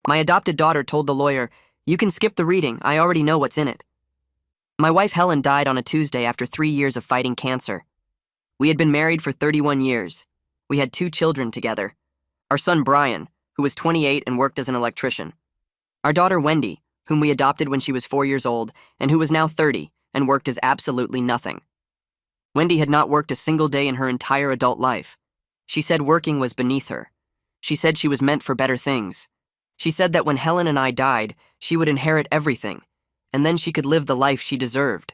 My adopted daughter told the lawyer, "You can skip the reading, I already know what's in it." My wife Helen died on a Tuesday after 3 years of fighting cancer. We had been married for 31 years. We had 2 children together. Our son Brian, who was 28 and worked as an electrician. Our daughter Wendy, whom we adopted when she was 4 years old and who was now 30 and worked as absolutely nothing. Wendy had not worked a single day in her entire adult life. She said working was beneath her. She said she was meant for better things. She said that when Helen and I died, she would inherit everything, and then she could live the life she deserved.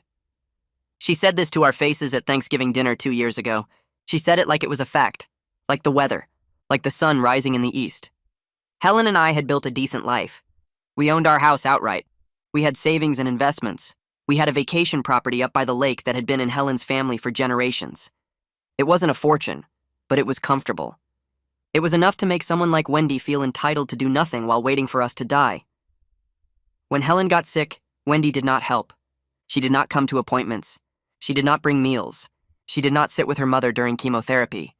She said this to our faces at Thanksgiving dinner 2 years ago. She said it like it was a fact, like the weather, like the sun rising in the east. Helen and I had built a decent life. We owned our house outright. We had savings and investments. We had a vacation property up by the lake that had been in Helen's family for generations. It wasn't a fortune, but it was comfortable. It was enough to make someone like Wendy feel entitled to do nothing while waiting for us to die. When Helen got sick, Wendy did not help. She did not come to appointments. She did not bring meals. She did not sit with her mother during chemotherapy.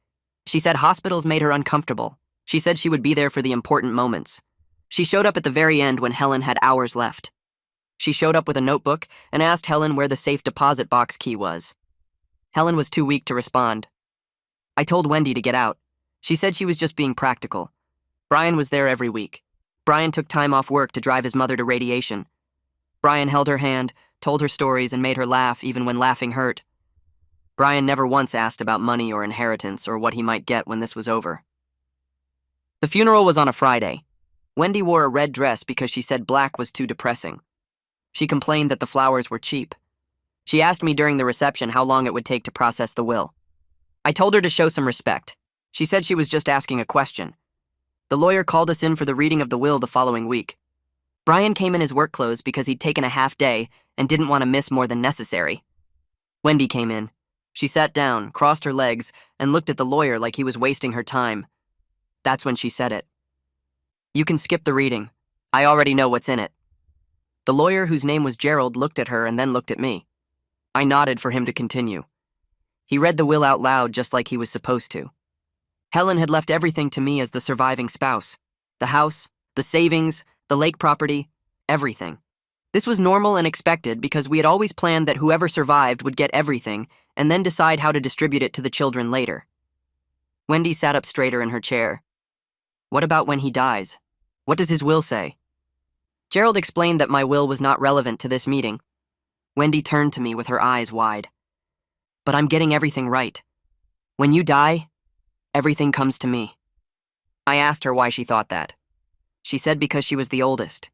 She said hospitals made her uncomfortable. She said she would be there for the important moments. She showed up at the very end when Helen had hours left. She showed up with a notebook and asked Helen where the safe deposit box key was. Helen was too weak to respond. I told Wendy to get out. She said she was just being practical. Brian was there every week. Brian took time off work to drive his mother to radiation. Brian held her hand, told her stories, and made her laugh even when laughing hurt. Brian never once asked about money or inheritance or what he might get when this was over. The funeral was on a Friday. Wendy wore a red dress because she said black was too depressing. She complained that the flowers were cheap. She asked me during the reception how long it would take to process the will. I told her to show some respect. She said she was just asking a question. The lawyer called us in for the reading of the will the following week. Brian came in his work clothes because he'd taken a half day and didn't want to miss more than necessary. Wendy came in. She sat down, crossed her legs, and looked at the lawyer like he was wasting her time. That's when she said it. "You can skip the reading. I already know what's in it." The lawyer, whose name was Gerald, looked at her and then looked at me. I nodded for him to continue. He read the will out loud just like he was supposed to. Helen had left everything to me as the surviving spouse. The house, the savings, the lake property, everything. This was normal and expected because we had always planned that whoever survived would get everything and then decide how to distribute it to the children later. Wendy sat up straighter in her chair. "What about when he dies? What does his will say?" Gerald explained that my will was not relevant to this meeting. Wendy turned to me with her eyes wide. "But I'm getting everything right. When you die, everything comes to me." I asked her why she thought that. She said because she was the oldest.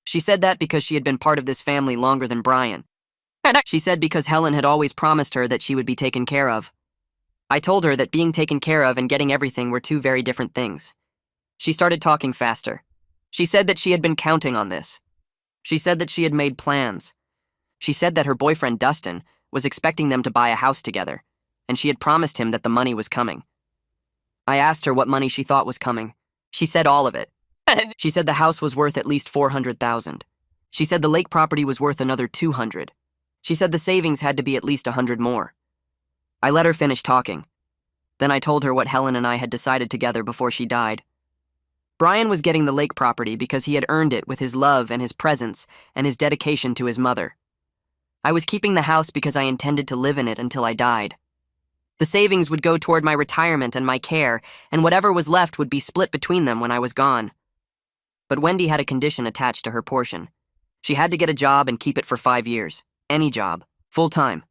She said that because she had been part of this family longer than Brian. She said because Helen had always promised her that she would be taken care of. I told her that being taken care of and getting everything were 2 very different things. She started talking faster. She said that she had been counting on this. She said that she had made plans. She said that her boyfriend, Dustin, was expecting them to buy a house together, and she had promised him that the money was coming. I asked her what money she thought was coming. She said all of it. She said the house was worth at least $400,000. She said the lake property was worth another $200,000. She said the savings had to be at least $100,000 more. I let her finish talking. Then I told her what Helen and I had decided together before she died. Brian was getting the lake property because he had earned it with his love and his presence and his dedication to his mother. I was keeping the house because I intended to live in it until I died. The savings would go toward my retirement and my care, and whatever was left would be split between them when I was gone. But Wendy had a condition attached to her portion. She had to get a job and keep it for 5 years. Any job. Full-time.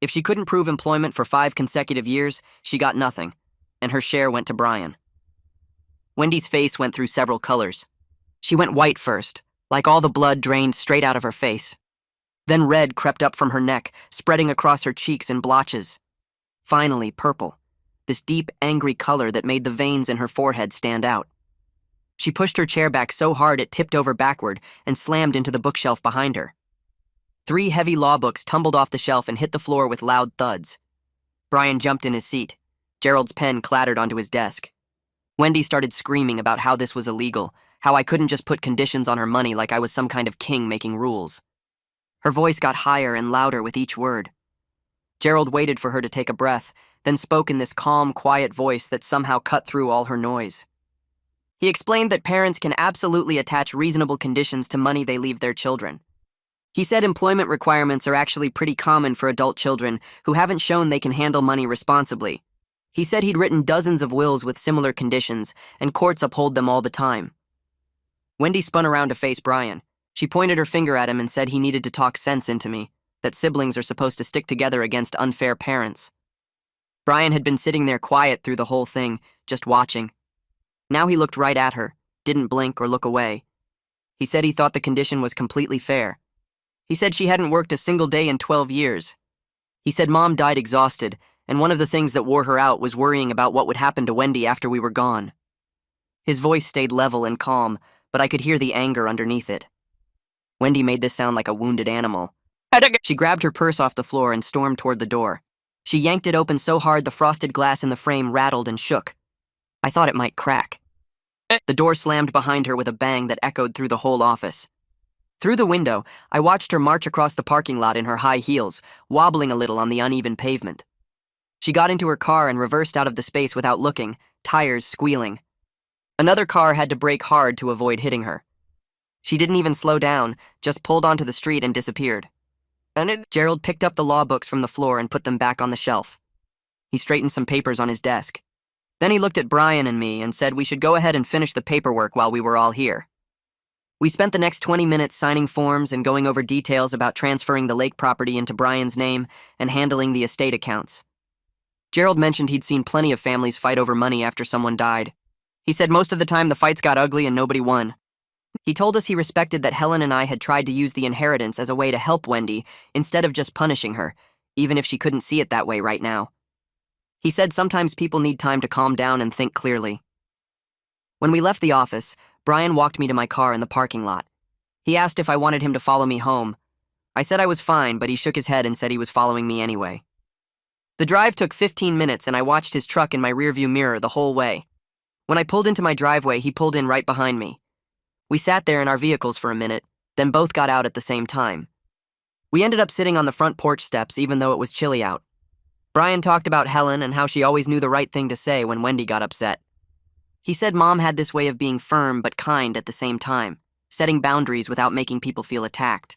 If she couldn't prove employment for 5 consecutive years, she got nothing, and her share went to Brian. Wendy's face went through several colors. She went white first, like all the blood drained straight out of her face. Then red crept up from her neck, spreading across her cheeks in blotches. Finally, purple, this deep, angry color that made the veins in her forehead stand out. She pushed her chair back so hard it tipped over backward and slammed into the bookshelf behind her. 3 heavy law books tumbled off the shelf and hit the floor with loud thuds. Brian jumped in his seat. Gerald's pen clattered onto his desk. Wendy started screaming about how this was illegal, how I couldn't just put conditions on her money like I was some kind of king making rules. Her voice got higher and louder with each word. Gerald waited for her to take a breath, then spoke in this calm, quiet voice that somehow cut through all her noise. He explained that parents can absolutely attach reasonable conditions to money they leave their children. He said employment requirements are actually pretty common for adult children who haven't shown they can handle money responsibly. He said he'd written dozens of wills with similar conditions, and courts uphold them all the time. Wendy spun around to face Brian. She pointed her finger at him and said he needed to talk sense into me, that siblings are supposed to stick together against unfair parents. Brian had been sitting there quiet through the whole thing, just watching. Now he looked right at her, didn't blink or look away. He said he thought the condition was completely fair. He said she hadn't worked a single day in 12 years. He said Mom died exhausted, and one of the things that wore her out was worrying about what would happen to Wendy after we were gone. His voice stayed level and calm, but I could hear the anger underneath it. Wendy made this sound like a wounded animal. She grabbed her purse off the floor and stormed toward the door. She yanked it open so hard the frosted glass in the frame rattled and shook. I thought it might crack. The door slammed behind her with a bang that echoed through the whole office. Through the window, I watched her march across the parking lot in her high heels, wobbling a little on the uneven pavement. She got into her car and reversed out of the space without looking, tires squealing. Another car had to brake hard to avoid hitting her. She didn't even slow down, just pulled onto the street and disappeared. Gerald picked up the law books from the floor and put them back on the shelf. He straightened some papers on his desk. Then he looked at Brian and me and said we should go ahead and finish the paperwork while we were all here. We spent the next 20 minutes signing forms and going over details about transferring the lake property into Brian's name and handling the estate accounts. Gerald mentioned he'd seen plenty of families fight over money after someone died. He said most of the time the fights got ugly and nobody won. He told us he respected that Helen and I had tried to use the inheritance as a way to help Wendy instead of just punishing her, even if she couldn't see it that way right now. He said sometimes people need time to calm down and think clearly. When we left the office, Brian walked me to my car in the parking lot. He asked if I wanted him to follow me home. I said I was fine, but he shook his head and said he was following me anyway. The drive took 15 minutes and I watched his truck in my rearview mirror the whole way. When I pulled into my driveway, he pulled in right behind me. We sat there in our vehicles for a minute, then both got out at the same time. We ended up sitting on the front porch steps even though it was chilly out. Brian talked about Helen and how she always knew the right thing to say when Wendy got upset. He said Mom had this way of being firm but kind at the same time, setting boundaries without making people feel attacked.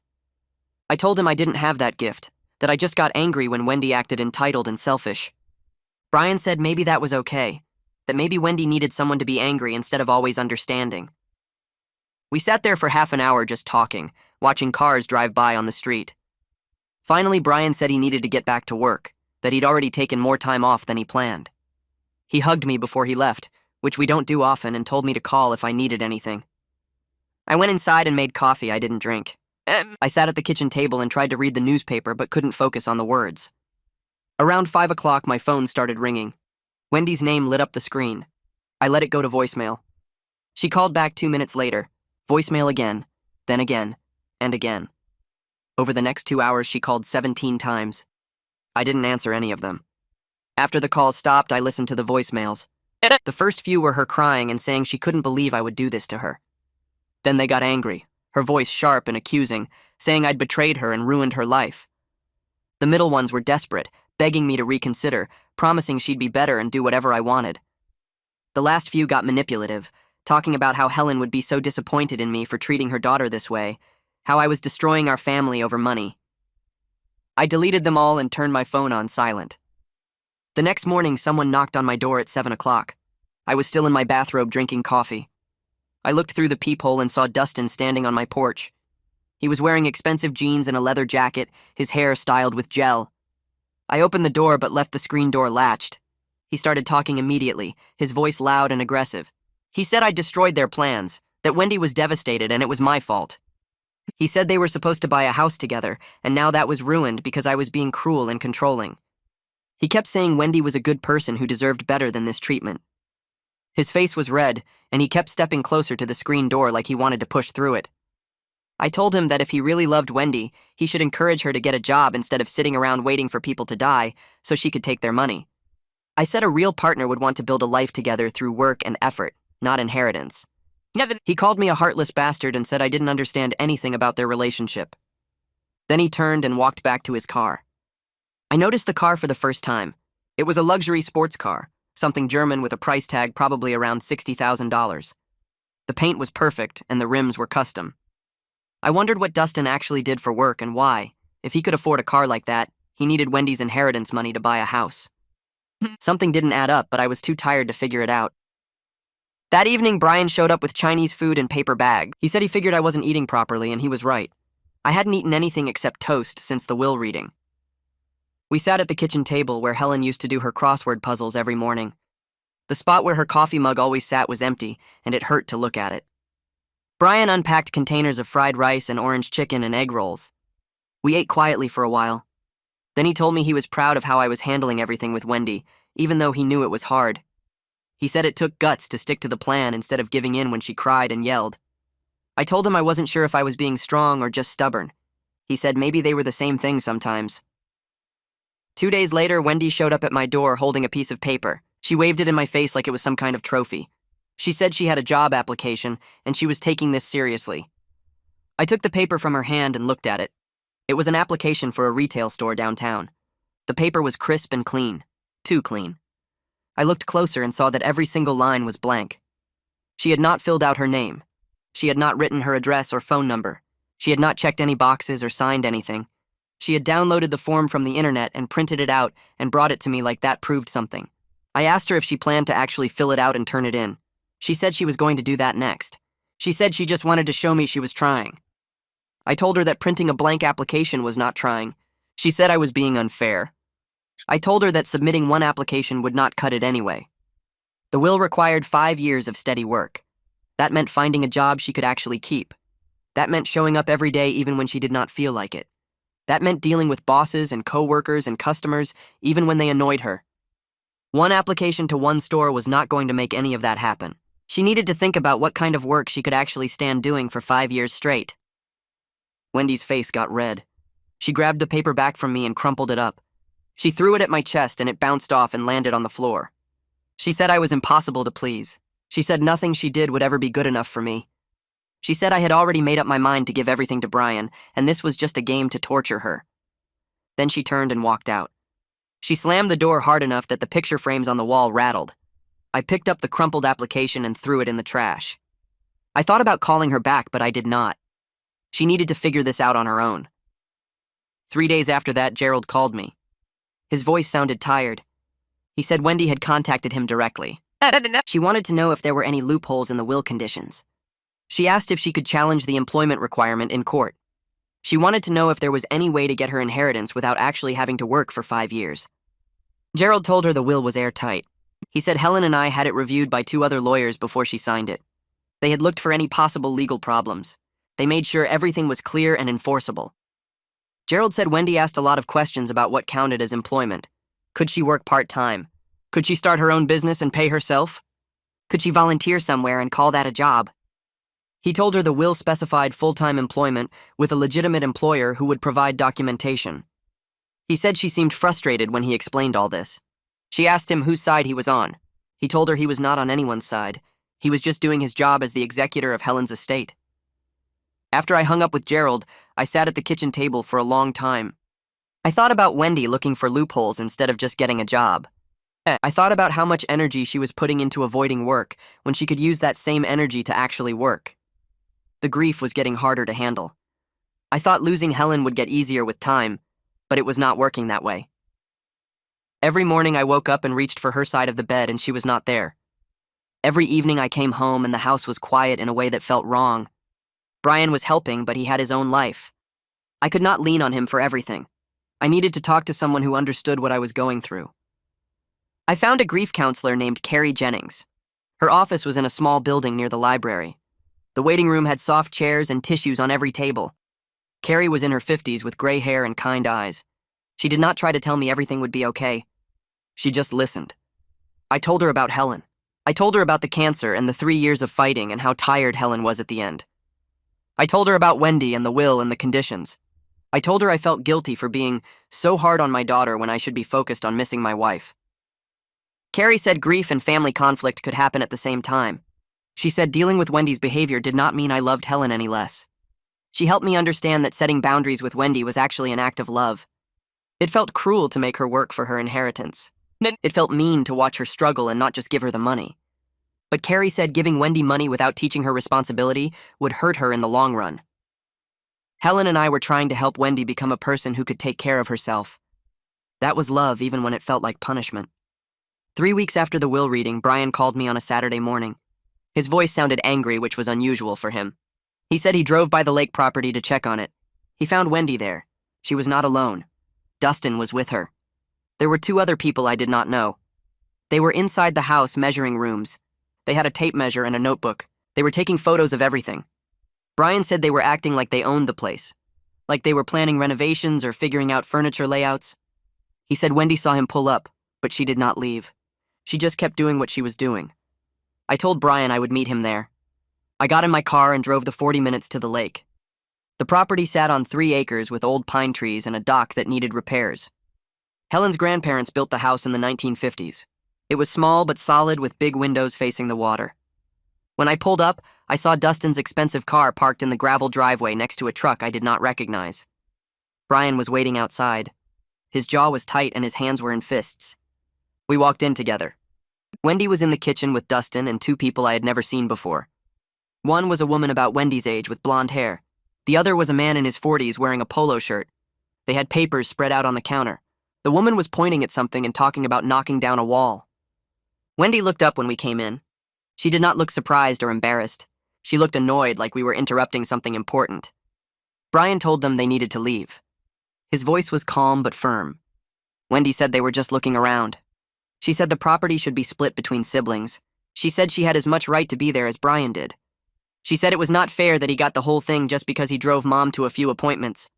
I told him I didn't have that gift, that I just got angry when Wendy acted entitled and selfish. Brian said maybe that was okay, that maybe Wendy needed someone to be angry instead of always understanding. We sat there for half an hour just talking, watching cars drive by on the street. Finally, Brian said he needed to get back to work, that he'd already taken more time off than he planned. He hugged me before he left, which we don't do often, and told me to call if I needed anything. I went inside and made coffee I didn't drink. I sat at the kitchen table and tried to read the newspaper but couldn't focus on the words. Around 5 o'clock, my phone started ringing. Wendy's name lit up the screen. I let it go to voicemail. She called back 2 minutes later. Voicemail again, then again, and again. Over the next 2 hours, she called 17 times. I didn't answer any of them. After the calls stopped, I listened to the voicemails. The first few were her crying and saying she couldn't believe I would do this to her. Then they got angry, her voice sharp and accusing, saying I'd betrayed her and ruined her life. The middle ones were desperate, begging me to reconsider, promising she'd be better and do whatever I wanted. The last few got manipulative, talking about how Helen would be so disappointed in me for treating her daughter this way, how I was destroying our family over money. I deleted them all and turned my phone on silent. The next morning, someone knocked on my door at 7 o'clock. I was still in my bathrobe drinking coffee. I looked through the peephole and saw Dustin standing on my porch. He was wearing expensive jeans and a leather jacket, his hair styled with gel. I opened the door but left the screen door latched. He started talking immediately, his voice loud and aggressive. He said I'd destroyed their plans, that Wendy was devastated and it was my fault. He said they were supposed to buy a house together, and now that was ruined because I was being cruel and controlling. He kept saying Wendy was a good person who deserved better than this treatment. His face was red, and he kept stepping closer to the screen door like he wanted to push through it. I told him that if he really loved Wendy, he should encourage her to get a job instead of sitting around waiting for people to die so she could take their money. I said a real partner would want to build a life together through work and effort, not inheritance. He called me a heartless bastard and said I didn't understand anything about their relationship. Then he turned and walked back to his car. I noticed the car for the first time. It was a luxury sports car, something German with a price tag probably around $60,000. The paint was perfect, and the rims were custom. I wondered what Dustin actually did for work and why. If he could afford a car like that, he needed Wendy's inheritance money to buy a house. Something didn't add up, but I was too tired to figure it out. That evening, Brian showed up with Chinese food and paper bag. He said he figured I wasn't eating properly, and he was right. I hadn't eaten anything except toast since the will reading. We sat at the kitchen table where Helen used to do her crossword puzzles every morning. The spot where her coffee mug always sat was empty, and it hurt to look at it. Brian unpacked containers of fried rice and orange chicken and egg rolls. We ate quietly for a while. Then he told me he was proud of how I was handling everything with Wendy, even though he knew it was hard. He said it took guts to stick to the plan instead of giving in when she cried and yelled. I told him I wasn't sure if I was being strong or just stubborn. He said maybe they were the same thing sometimes. 2 days later, Wendy showed up at my door holding a piece of paper. She waved it in my face like it was some kind of trophy. She said she had a job application, and she was taking this seriously. I took the paper from her hand and looked at it. It was an application for a retail store downtown. The paper was crisp and clean. Too clean. I looked closer and saw that every single line was blank. She had not filled out her name. She had not written her address or phone number. She had not checked any boxes or signed anything. She had downloaded the form from the internet and printed it out and brought it to me like that proved something. I asked her if she planned to actually fill it out and turn it in. She said she was going to do that next. She said she just wanted to show me she was trying. I told her that printing a blank application was not trying. She said I was being unfair. I told her that submitting one application would not cut it anyway. The will required 5 years of steady work. That meant finding a job she could actually keep. That meant showing up every day even when she did not feel like it. That meant dealing with bosses and co-workers and customers even when they annoyed her. One application to one store was not going to make any of that happen. She needed to think about what kind of work she could actually stand doing for 5 years straight. Wendy's face got red. She grabbed the paper back from me and crumpled it up. She threw it at my chest and it bounced off and landed on the floor. She said I was impossible to please. She said nothing she did would ever be good enough for me. She said I had already made up my mind to give everything to Brian, and this was just a game to torture her. Then she turned and walked out. She slammed the door hard enough that the picture frames on the wall rattled. I picked up the crumpled application and threw it in the trash. I thought about calling her back, but I did not. She needed to figure this out on her own. 3 days after that, Gerald called me. His voice sounded tired. He said Wendy had contacted him directly. She wanted to know if there were any loopholes in the will conditions. She asked if she could challenge the employment requirement in court. She wanted to know if there was any way to get her inheritance without actually having to work for 5 years. Gerald told her the will was airtight. He said Helen and I had it reviewed by 2 other lawyers before she signed it. They had looked for any possible legal problems. They made sure everything was clear and enforceable. Gerald said Wendy asked a lot of questions about what counted as employment. Could she work part-time? Could she start her own business and pay herself? Could she volunteer somewhere and call that a job? He told her the will specified full-time employment with a legitimate employer who would provide documentation. He said she seemed frustrated when he explained all this. She asked him whose side he was on. He told her he was not on anyone's side. He was just doing his job as the executor of Helen's estate. After I hung up with Gerald, I sat at the kitchen table for a long time. I thought about Wendy looking for loopholes instead of just getting a job. I thought about how much energy she was putting into avoiding work when she could use that same energy to actually work. The grief was getting harder to handle. I thought losing Helen would get easier with time, but it was not working that way. Every morning I woke up and reached for her side of the bed and she was not there. Every evening I came home and the house was quiet in a way that felt wrong. Brian was helping, but he had his own life. I could not lean on him for everything. I needed to talk to someone who understood what I was going through. I found a grief counselor named Carrie Jennings. Her office was in a small building near the library. The waiting room had soft chairs and tissues on every table. Carrie was in her 50s with gray hair and kind eyes. She did not try to tell me everything would be okay. She just listened. I told her about Helen. I told her about the cancer and the 3 years of fighting and how tired Helen was at the end. I told her about Wendy and the will and the conditions. I told her I felt guilty for being so hard on my daughter when I should be focused on missing my wife. Carrie said grief and family conflict could happen at the same time. She said dealing with Wendy's behavior did not mean I loved Helen any less. She helped me understand that setting boundaries with Wendy was actually an act of love. It felt cruel to make her work for her inheritance. It felt mean to watch her struggle and not just give her the money. But Carrie said giving Wendy money without teaching her responsibility would hurt her in the long run. Helen and I were trying to help Wendy become a person who could take care of herself. That was love, even when it felt like punishment. 3 weeks after the will reading, Brian called me on a Saturday morning. His voice sounded angry, which was unusual for him. He said he drove by the lake property to check on it. He found Wendy there. She was not alone. Dustin was with her. There were 2 other people I did not know. They were inside the house measuring rooms. They had a tape measure and a notebook. They were taking photos of everything. Brian said they were acting like they owned the place, like they were planning renovations or figuring out furniture layouts. He said Wendy saw him pull up, but she did not leave. She just kept doing what she was doing. I told Brian I would meet him there. I got in my car and drove the 40 minutes to the lake. The property sat on 3 acres with old pine trees and a dock that needed repairs. Helen's grandparents built the house in the 1950s. It was small but solid with big windows facing the water. When I pulled up, I saw Dustin's expensive car parked in the gravel driveway next to a truck I did not recognize. Brian was waiting outside. His jaw was tight and his hands were in fists. We walked in together. Wendy was in the kitchen with Dustin and 2 people I had never seen before. One was a woman about Wendy's age with blonde hair. The other was a man in his 40s wearing a polo shirt. They had papers spread out on the counter. The woman was pointing at something and talking about knocking down a wall. Wendy looked up when we came in. She did not look surprised or embarrassed. She looked annoyed, like we were interrupting something important. Brian told them they needed to leave. His voice was calm but firm. Wendy said they were just looking around. She said the property should be split between siblings. She said she had as much right to be there as Brian did. She said it was not fair that he got the whole thing just because he drove Mom to a few appointments.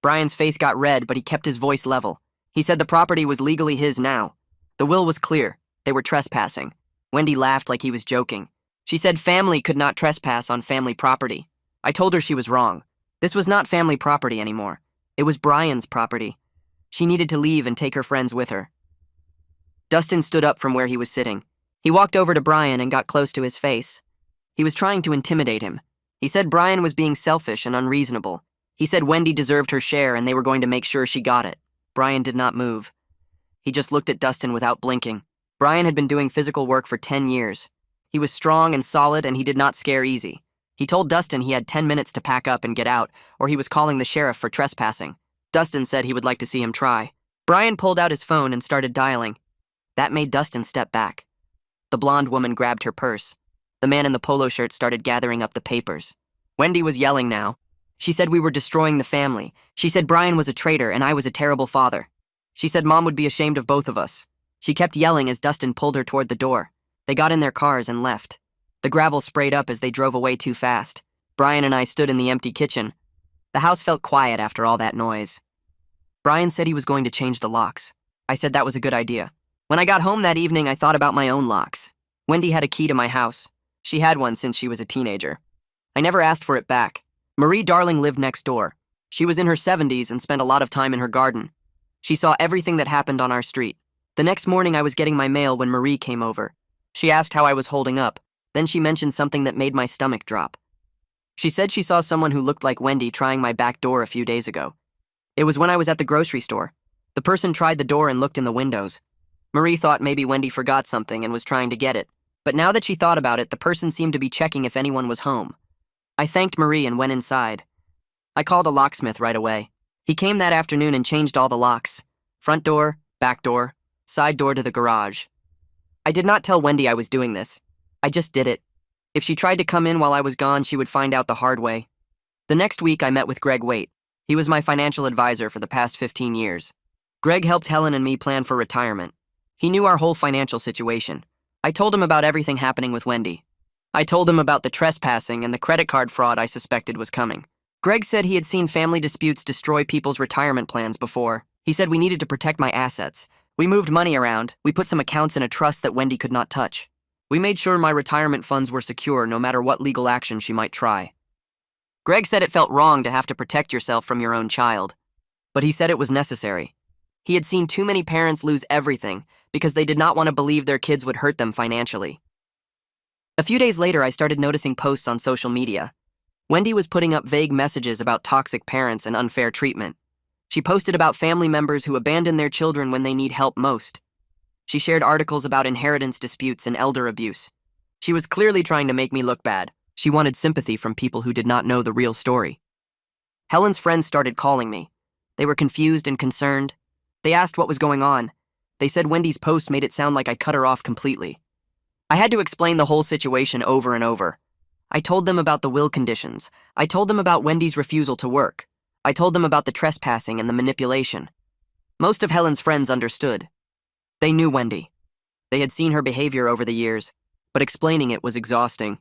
Brian's face got red, but he kept his voice level. He said the property was legally his now. The will was clear. They were trespassing. Wendy laughed like he was joking. She said family could not trespass on family property. I told her she was wrong. This was not family property anymore. It was Brian's property. She needed to leave and take her friends with her. Dustin stood up from where he was sitting. He walked over to Brian and got close to his face. He was trying to intimidate him. He said Brian was being selfish and unreasonable. He said Wendy deserved her share and they were going to make sure she got it. Brian did not move. He just looked at Dustin without blinking. Brian had been doing physical work for 10 years. He was strong and solid and he did not scare easy. He told Dustin he had 10 minutes to pack up and get out, or he was calling the sheriff for trespassing. Dustin said he would like to see him try. Brian pulled out his phone and started dialing. That made Dustin step back. The blonde woman grabbed her purse. The man in the polo shirt started gathering up the papers. Wendy was yelling now. She said we were destroying the family. She said Brian was a traitor and I was a terrible father. She said Mom would be ashamed of both of us. She kept yelling as Dustin pulled her toward the door. They got in their cars and left. The gravel sprayed up as they drove away too fast. Brian and I stood in the empty kitchen. The house felt quiet after all that noise. Brian said he was going to change the locks. I said that was a good idea. When I got home that evening, I thought about my own locks. Wendy had a key to my house. She had one since she was a teenager. I never asked for it back. Marie Darling lived next door. She was in her 70s and spent a lot of time in her garden. She saw everything that happened on our street. The next morning, I was getting my mail when Marie came over. She asked how I was holding up. Then she mentioned something that made my stomach drop. She said she saw someone who looked like Wendy trying my back door a few days ago. It was when I was at the grocery store. The person tried the door and looked in the windows. Marie thought maybe Wendy forgot something and was trying to get it. But now that she thought about it, the person seemed to be checking if anyone was home. I thanked Marie and went inside. I called a locksmith right away. He came that afternoon and changed all the locks. Front door, back door, side door to the garage. I did not tell Wendy I was doing this. I just did it. If she tried to come in while I was gone, she would find out the hard way. The next week, I met with Greg Waite. He was my financial advisor for the past 15 years. Greg helped Helen and me plan for retirement. He knew our whole financial situation. I told him about everything happening with Wendy. I told him about the trespassing and the credit card fraud I suspected was coming. Greg said he had seen family disputes destroy people's retirement plans before. He said we needed to protect my assets. We moved money around. We put some accounts in a trust that Wendy could not touch. We made sure my retirement funds were secure no matter what legal action she might try. Greg said it felt wrong to have to protect yourself from your own child, but he said it was necessary. He had seen too many parents lose everything because they did not want to believe their kids would hurt them financially. A few days later, I started noticing posts on social media. Wendy was putting up vague messages about toxic parents and unfair treatment. She posted about family members who abandon their children when they need help most. She shared articles about inheritance disputes and elder abuse. She was clearly trying to make me look bad. She wanted sympathy from people who did not know the real story. Helen's friends started calling me. They were confused and concerned. They asked what was going on. They said Wendy's post made it sound like I cut her off completely. I had to explain the whole situation over and over. I told them about the will conditions. I told them about Wendy's refusal to work. I told them about the trespassing and the manipulation. Most of Helen's friends understood. They knew Wendy. They had seen her behavior over the years, but explaining it was exhausting.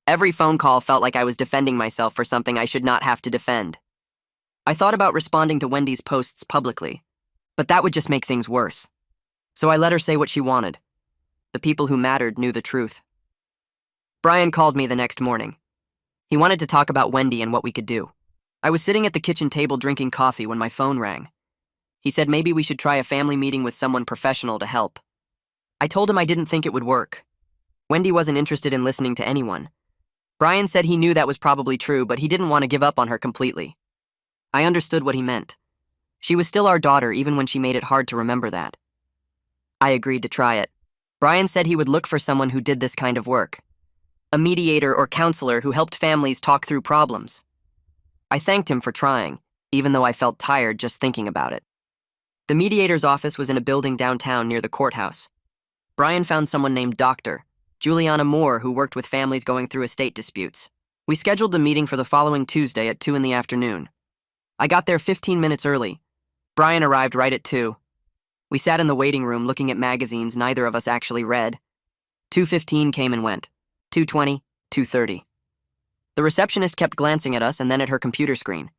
Every phone call felt like I was defending myself for something I should not have to defend. I thought about responding to Wendy's posts publicly, but that would just make things worse. So I let her say what she wanted. The people who mattered knew the truth. Brian called me the next morning. He wanted to talk about Wendy and what we could do. I was sitting at the kitchen table drinking coffee when my phone rang. He said maybe we should try a family meeting with someone professional to help. I told him I didn't think it would work. Wendy wasn't interested in listening to anyone. Brian said he knew that was probably true, but he didn't want to give up on her completely. I understood what he meant. She was still our daughter even when she made it hard to remember that. I agreed to try it. Brian said he would look for someone who did this kind of work. A mediator or counselor who helped families talk through problems. I thanked him for trying, even though I felt tired just thinking about it. The mediator's office was in a building downtown near the courthouse. Brian found someone named Dr. Juliana Moore, who worked with families going through estate disputes. We scheduled the meeting for the following Tuesday at 2 in the afternoon. I got there 15 minutes early. Brian arrived right at 2. We sat in the waiting room looking at magazines neither of us actually read. 2:15 came and went. 2:20, 2:30. The receptionist kept glancing at us and then at her computer screen.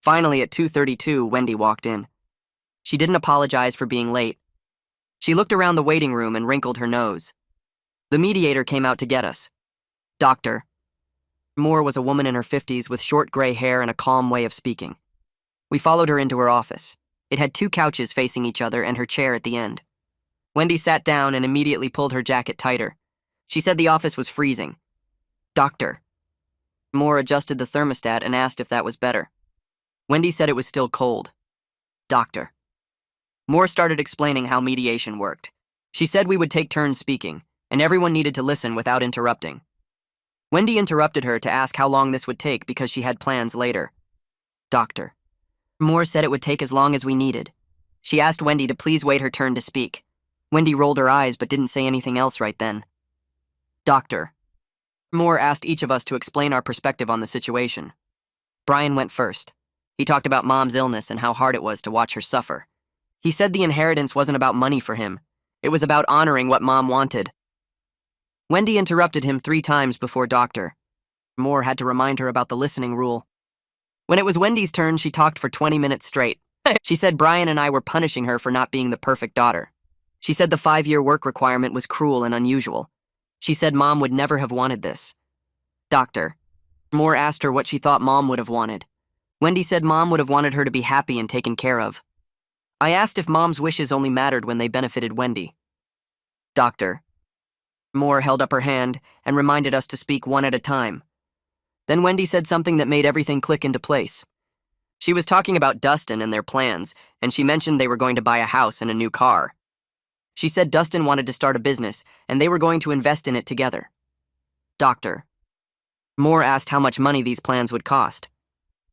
Finally, at 2:32, Wendy walked in. She didn't apologize for being late. She looked around the waiting room and wrinkled her nose. The mediator came out to get us. Dr. Moore was a woman in her 50s with short gray hair and a calm way of speaking. We followed her into her office. It had 2 couches facing each other and her chair at the end. Wendy sat down and immediately pulled her jacket tighter. She said the office was freezing. Dr. Moore adjusted the thermostat and asked if that was better. Wendy said it was still cold. Dr. Moore started explaining how mediation worked. She said we would take turns speaking, and everyone needed to listen without interrupting. Wendy interrupted her to ask how long this would take because she had plans later. Dr. Moore said it would take as long as we needed. She asked Wendy to please wait her turn to speak. Wendy rolled her eyes but didn't say anything else right then. Dr. Moore asked each of us to explain our perspective on the situation. Brian went first. He talked about Mom's illness and how hard it was to watch her suffer. He said the inheritance wasn't about money for him. It was about honoring what Mom wanted. Wendy interrupted him 3 times before Dr. Moore had to remind her about the listening rule. When it was Wendy's turn, she talked for 20 minutes straight. She said Brian and I were punishing her for not being the perfect daughter. She said the 5-year work requirement was cruel and unusual. She said Mom would never have wanted this. Dr. Moore asked her what she thought Mom would have wanted. Wendy said Mom would have wanted her to be happy and taken care of. I asked if Mom's wishes only mattered when they benefited Wendy. Dr. Moore held up her hand and reminded us to speak one at a time. Then Wendy said something that made everything click into place. She was talking about Dustin and their plans, and she mentioned they were going to buy a house and a new car. She said Dustin wanted to start a business, and they were going to invest in it together. Dr. Moore asked how much money these plans would cost.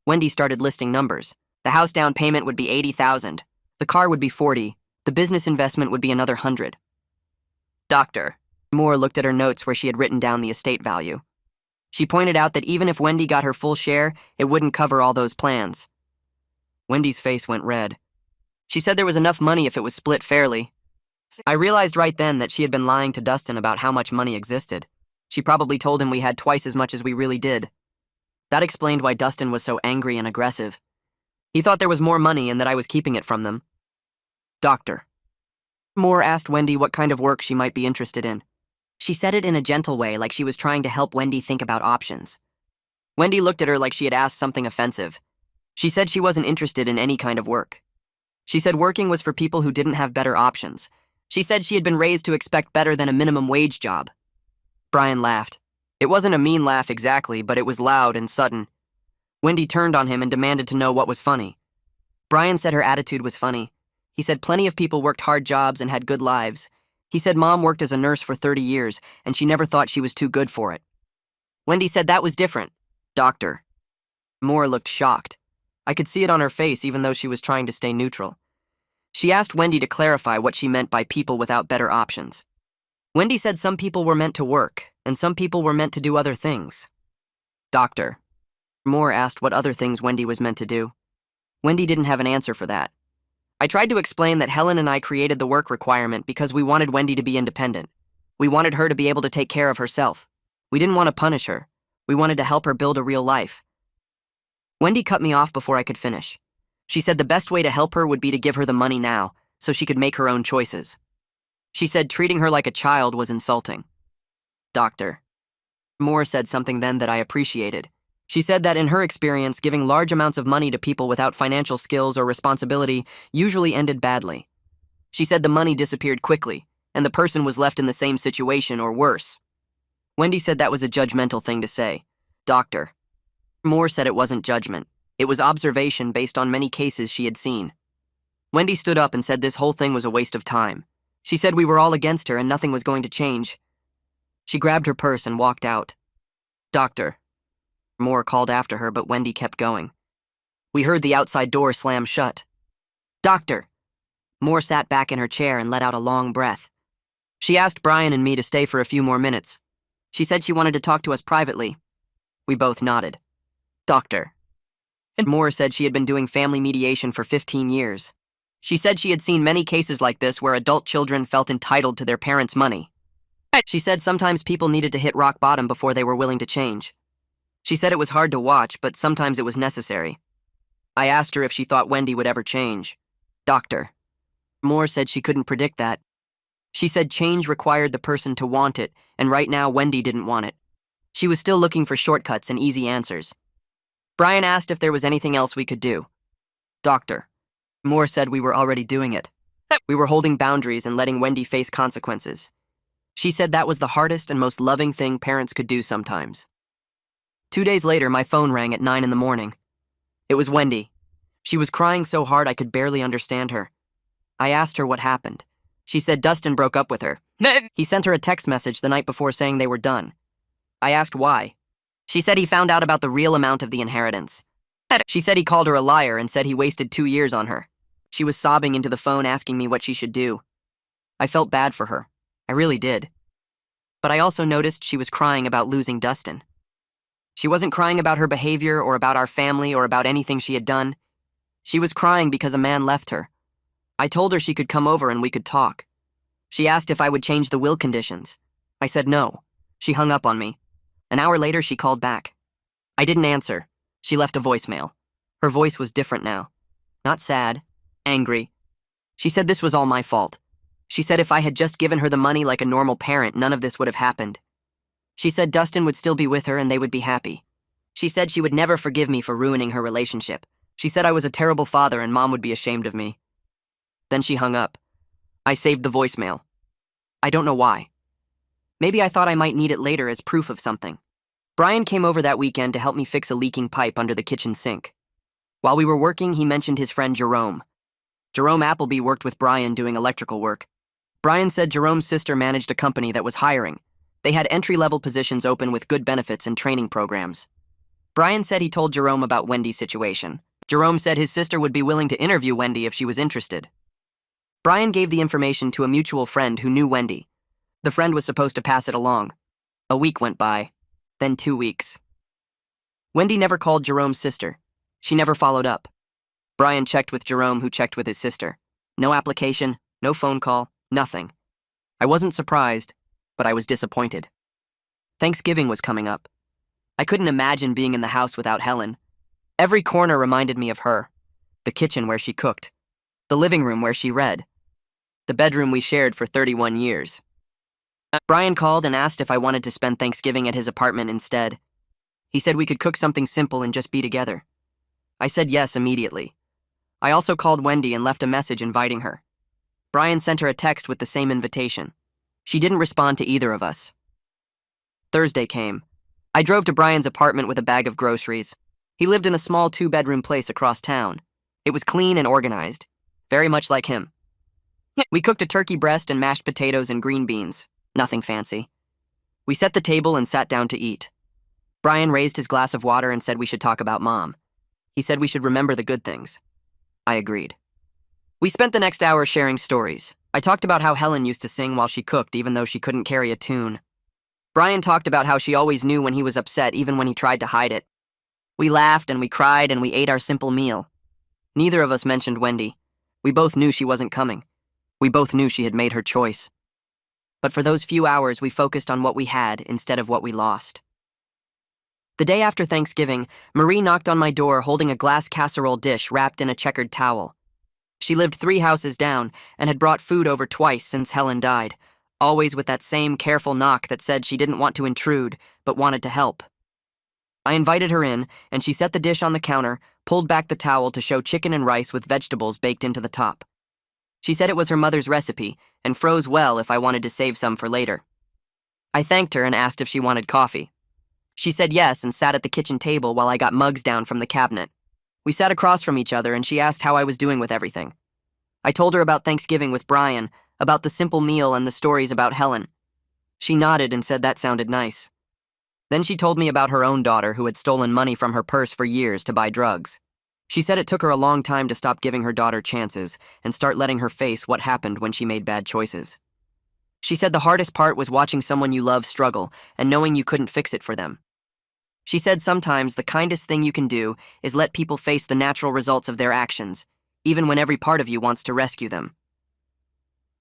Wendy started listing numbers. The house down payment would be $80,000. The car would be $40,000. The business investment would be another $100,000. Dr. Moore looked at her notes where she had written down the estate value. She pointed out that even if Wendy got her full share, it wouldn't cover all those plans. Wendy's face went red. She said there was enough money if it was split fairly. I realized right then that she had been lying to Dustin about how much money existed. She probably told him we had twice as much as we really did. That explained why Dustin was so angry and aggressive. He thought there was more money and that I was keeping it from them. Dr. Moore asked Wendy what kind of work she might be interested in. She said it in a gentle way, like she was trying to help Wendy think about options. Wendy looked at her like she had asked something offensive. She said she wasn't interested in any kind of work. She said working was for people who didn't have better options. She said she had been raised to expect better than a minimum wage job. Brian laughed. It wasn't a mean laugh exactly, but it was loud and sudden. Wendy turned on him and demanded to know what was funny. Brian said her attitude was funny. He said plenty of people worked hard jobs and had good lives. He said Mom worked as a nurse for 30 years, and she never thought she was too good for it. Wendy said that was different. Doctor. Moore looked shocked. I could see it on her face even though she was trying to stay neutral. She asked Wendy to clarify what she meant by people without better options. Wendy said some people were meant to work, and some people were meant to do other things. Doctor. Moore asked what other things Wendy was meant to do. Wendy didn't have an answer for that. I tried to explain that Helen and I created the work requirement because we wanted Wendy to be independent. We wanted her to be able to take care of herself. We didn't want to punish her. We wanted to help her build a real life. Wendy cut me off before I could finish. She said the best way to help her would be to give her the money now, so she could make her own choices. She said treating her like a child was insulting. Doctor. Moore said something then that I appreciated. She said that in her experience, giving large amounts of money to people without financial skills or responsibility usually ended badly. She said the money disappeared quickly, and the person was left in the same situation or worse. Wendy said that was a judgmental thing to say. Doctor. Moore said it wasn't judgment. It was observation based on many cases she had seen. Wendy stood up and said this whole thing was a waste of time. She said we were all against her and nothing was going to change. She grabbed her purse and walked out. Doctor. Moore called after her, but Wendy kept going. We heard the outside door slam shut. Doctor. Moore sat back in her chair and let out a long breath. She asked Brian and me to stay for a few more minutes. She said she wanted to talk to us privately. We both nodded. Doctor. And Moore said she had been doing family mediation for 15 years. She said she had seen many cases like this where adult children felt entitled to their parents' money. She said sometimes people needed to hit rock bottom before they were willing to change. She said it was hard to watch, but sometimes it was necessary. I asked her if she thought Wendy would ever change. Doctor. Moore said she couldn't predict that. She said change required the person to want it, and right now Wendy didn't want it. She was still looking for shortcuts and easy answers. Brian asked if there was anything else we could do. Doctor. Moore said we were already doing it. We were holding boundaries and letting Wendy face consequences. She said that was the hardest and most loving thing parents could do sometimes. 2 days later, my phone rang at 9 in the morning. It was Wendy. She was crying so hard I could barely understand her. I asked her what happened. She said Dustin broke up with her. He sent her a text message the night before saying they were done. I asked why. She said he found out about the real amount of the inheritance. She said he called her a liar and said he wasted 2 years on her. She was sobbing into the phone asking me what she should do. I felt bad for her. I really did. But I also noticed she was crying about losing Dustin. She wasn't crying about her behavior or about our family or about anything she had done. She was crying because a man left her. I told her she could come over and we could talk. She asked if I would change the will conditions. I said no. She hung up on me. An hour later, she called back. I didn't answer. She left a voicemail. Her voice was different now. Not sad, angry. She said this was all my fault. She said if I had just given her the money like a normal parent, none of this would have happened. She said Dustin would still be with her and they would be happy. She said she would never forgive me for ruining her relationship. She said I was a terrible father and Mom would be ashamed of me. Then she hung up. I saved the voicemail. I don't know why. Maybe I thought I might need it later as proof of something. Brian came over that weekend to help me fix a leaking pipe under the kitchen sink. While we were working, he mentioned his friend Jerome. Jerome Appleby worked with Brian doing electrical work. Brian said Jerome's sister managed a company that was hiring. They had entry-level positions open with good benefits and training programs. Brian said he told Jerome about Wendy's situation. Jerome said his sister would be willing to interview Wendy if she was interested. Brian gave the information to a mutual friend who knew Wendy. The friend was supposed to pass it along. A week went by, then 2 weeks. Wendy never called Jerome's sister. She never followed up. Brian checked with Jerome, who checked with his sister. No application, no phone call, nothing. I wasn't surprised, but I was disappointed. Thanksgiving was coming up. I couldn't imagine being in the house without Helen. Every corner reminded me of her. The kitchen where she cooked. The living room where she read. The bedroom we shared for 31 years. Brian called and asked if I wanted to spend Thanksgiving at his apartment instead. He said we could cook something simple and just be together. I said yes immediately. I also called Wendy and left a message inviting her. Brian sent her a text with the same invitation. She didn't respond to either of us. Thursday came. I drove to Brian's apartment with a bag of groceries. He lived in a small 2-bedroom place across town. It was clean and organized, very much like him. We cooked a turkey breast and mashed potatoes and green beans. Nothing fancy. We set the table and sat down to eat. Brian raised his glass of water and said we should talk about Mom. He said we should remember the good things. I agreed. We spent the next hour sharing stories. I talked about how Helen used to sing while she cooked even though she couldn't carry a tune. Brian talked about how she always knew when he was upset even when he tried to hide it. We laughed and we cried and we ate our simple meal. Neither of us mentioned Wendy. We both knew she wasn't coming. We both knew she had made her choice. But for those few hours, we focused on what we had instead of what we lost. The day after Thanksgiving, Marie knocked on my door holding a glass casserole dish wrapped in a checkered towel. She lived 3 houses down and had brought food over twice since Helen died, always with that same careful knock that said she didn't want to intrude, but wanted to help. I invited her in, and she set the dish on the counter, pulled back the towel to show chicken and rice with vegetables baked into the top. She said it was her mother's recipe, and froze well if I wanted to save some for later. I thanked her and asked if she wanted coffee. She said yes and sat at the kitchen table while I got mugs down from the cabinet. We sat across from each other and she asked how I was doing with everything. I told her about Thanksgiving with Brian, about the simple meal and the stories about Helen. She nodded and said that sounded nice. Then she told me about her own daughter who had stolen money from her purse for years to buy drugs. She said it took her a long time to stop giving her daughter chances and start letting her face what happened when she made bad choices. She said the hardest part was watching someone you love struggle and knowing you couldn't fix it for them. She said sometimes the kindest thing you can do is let people face the natural results of their actions, even when every part of you wants to rescue them.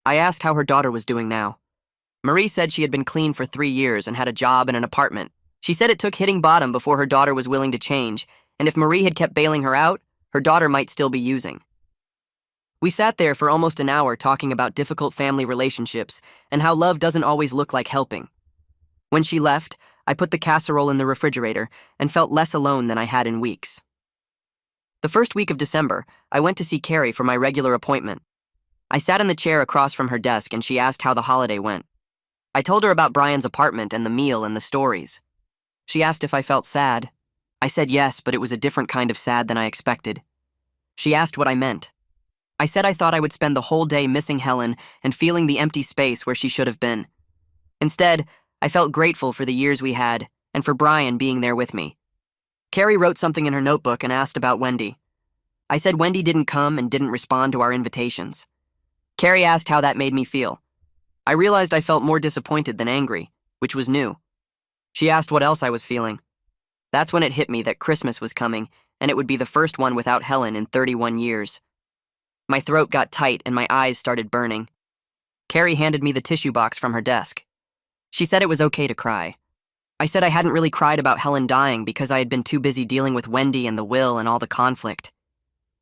I asked how her daughter was doing now. Marie said she had been clean for 3 years and had a job and an apartment. She said it took hitting bottom before her daughter was willing to change, and if Marie had kept bailing her out, her daughter might still be using. We sat there for almost an hour talking about difficult family relationships and how love doesn't always look like helping. When she left, I put the casserole in the refrigerator and felt less alone than I had in weeks. The first week of December, I went to see Carrie for my regular appointment. I sat in the chair across from her desk and she asked how the holiday went. I told her about Brian's apartment and the meal and the stories. She asked if I felt sad. I said yes, but it was a different kind of sad than I expected. She asked what I meant. I said I thought I would spend the whole day missing Helen and feeling the empty space where she should have been. Instead, I felt grateful for the years we had and for Brian being there with me. Carrie wrote something in her notebook and asked about Wendy. I said Wendy didn't come and didn't respond to our invitations. Carrie asked how that made me feel. I realized I felt more disappointed than angry, which was new. She asked what else I was feeling. That's when it hit me that Christmas was coming, and it would be the first one without Helen in 31 years. My throat got tight and my eyes started burning. Carrie handed me the tissue box from her desk. She said it was okay to cry. I said I hadn't really cried about Helen dying because I had been too busy dealing with Wendy and the will and all the conflict.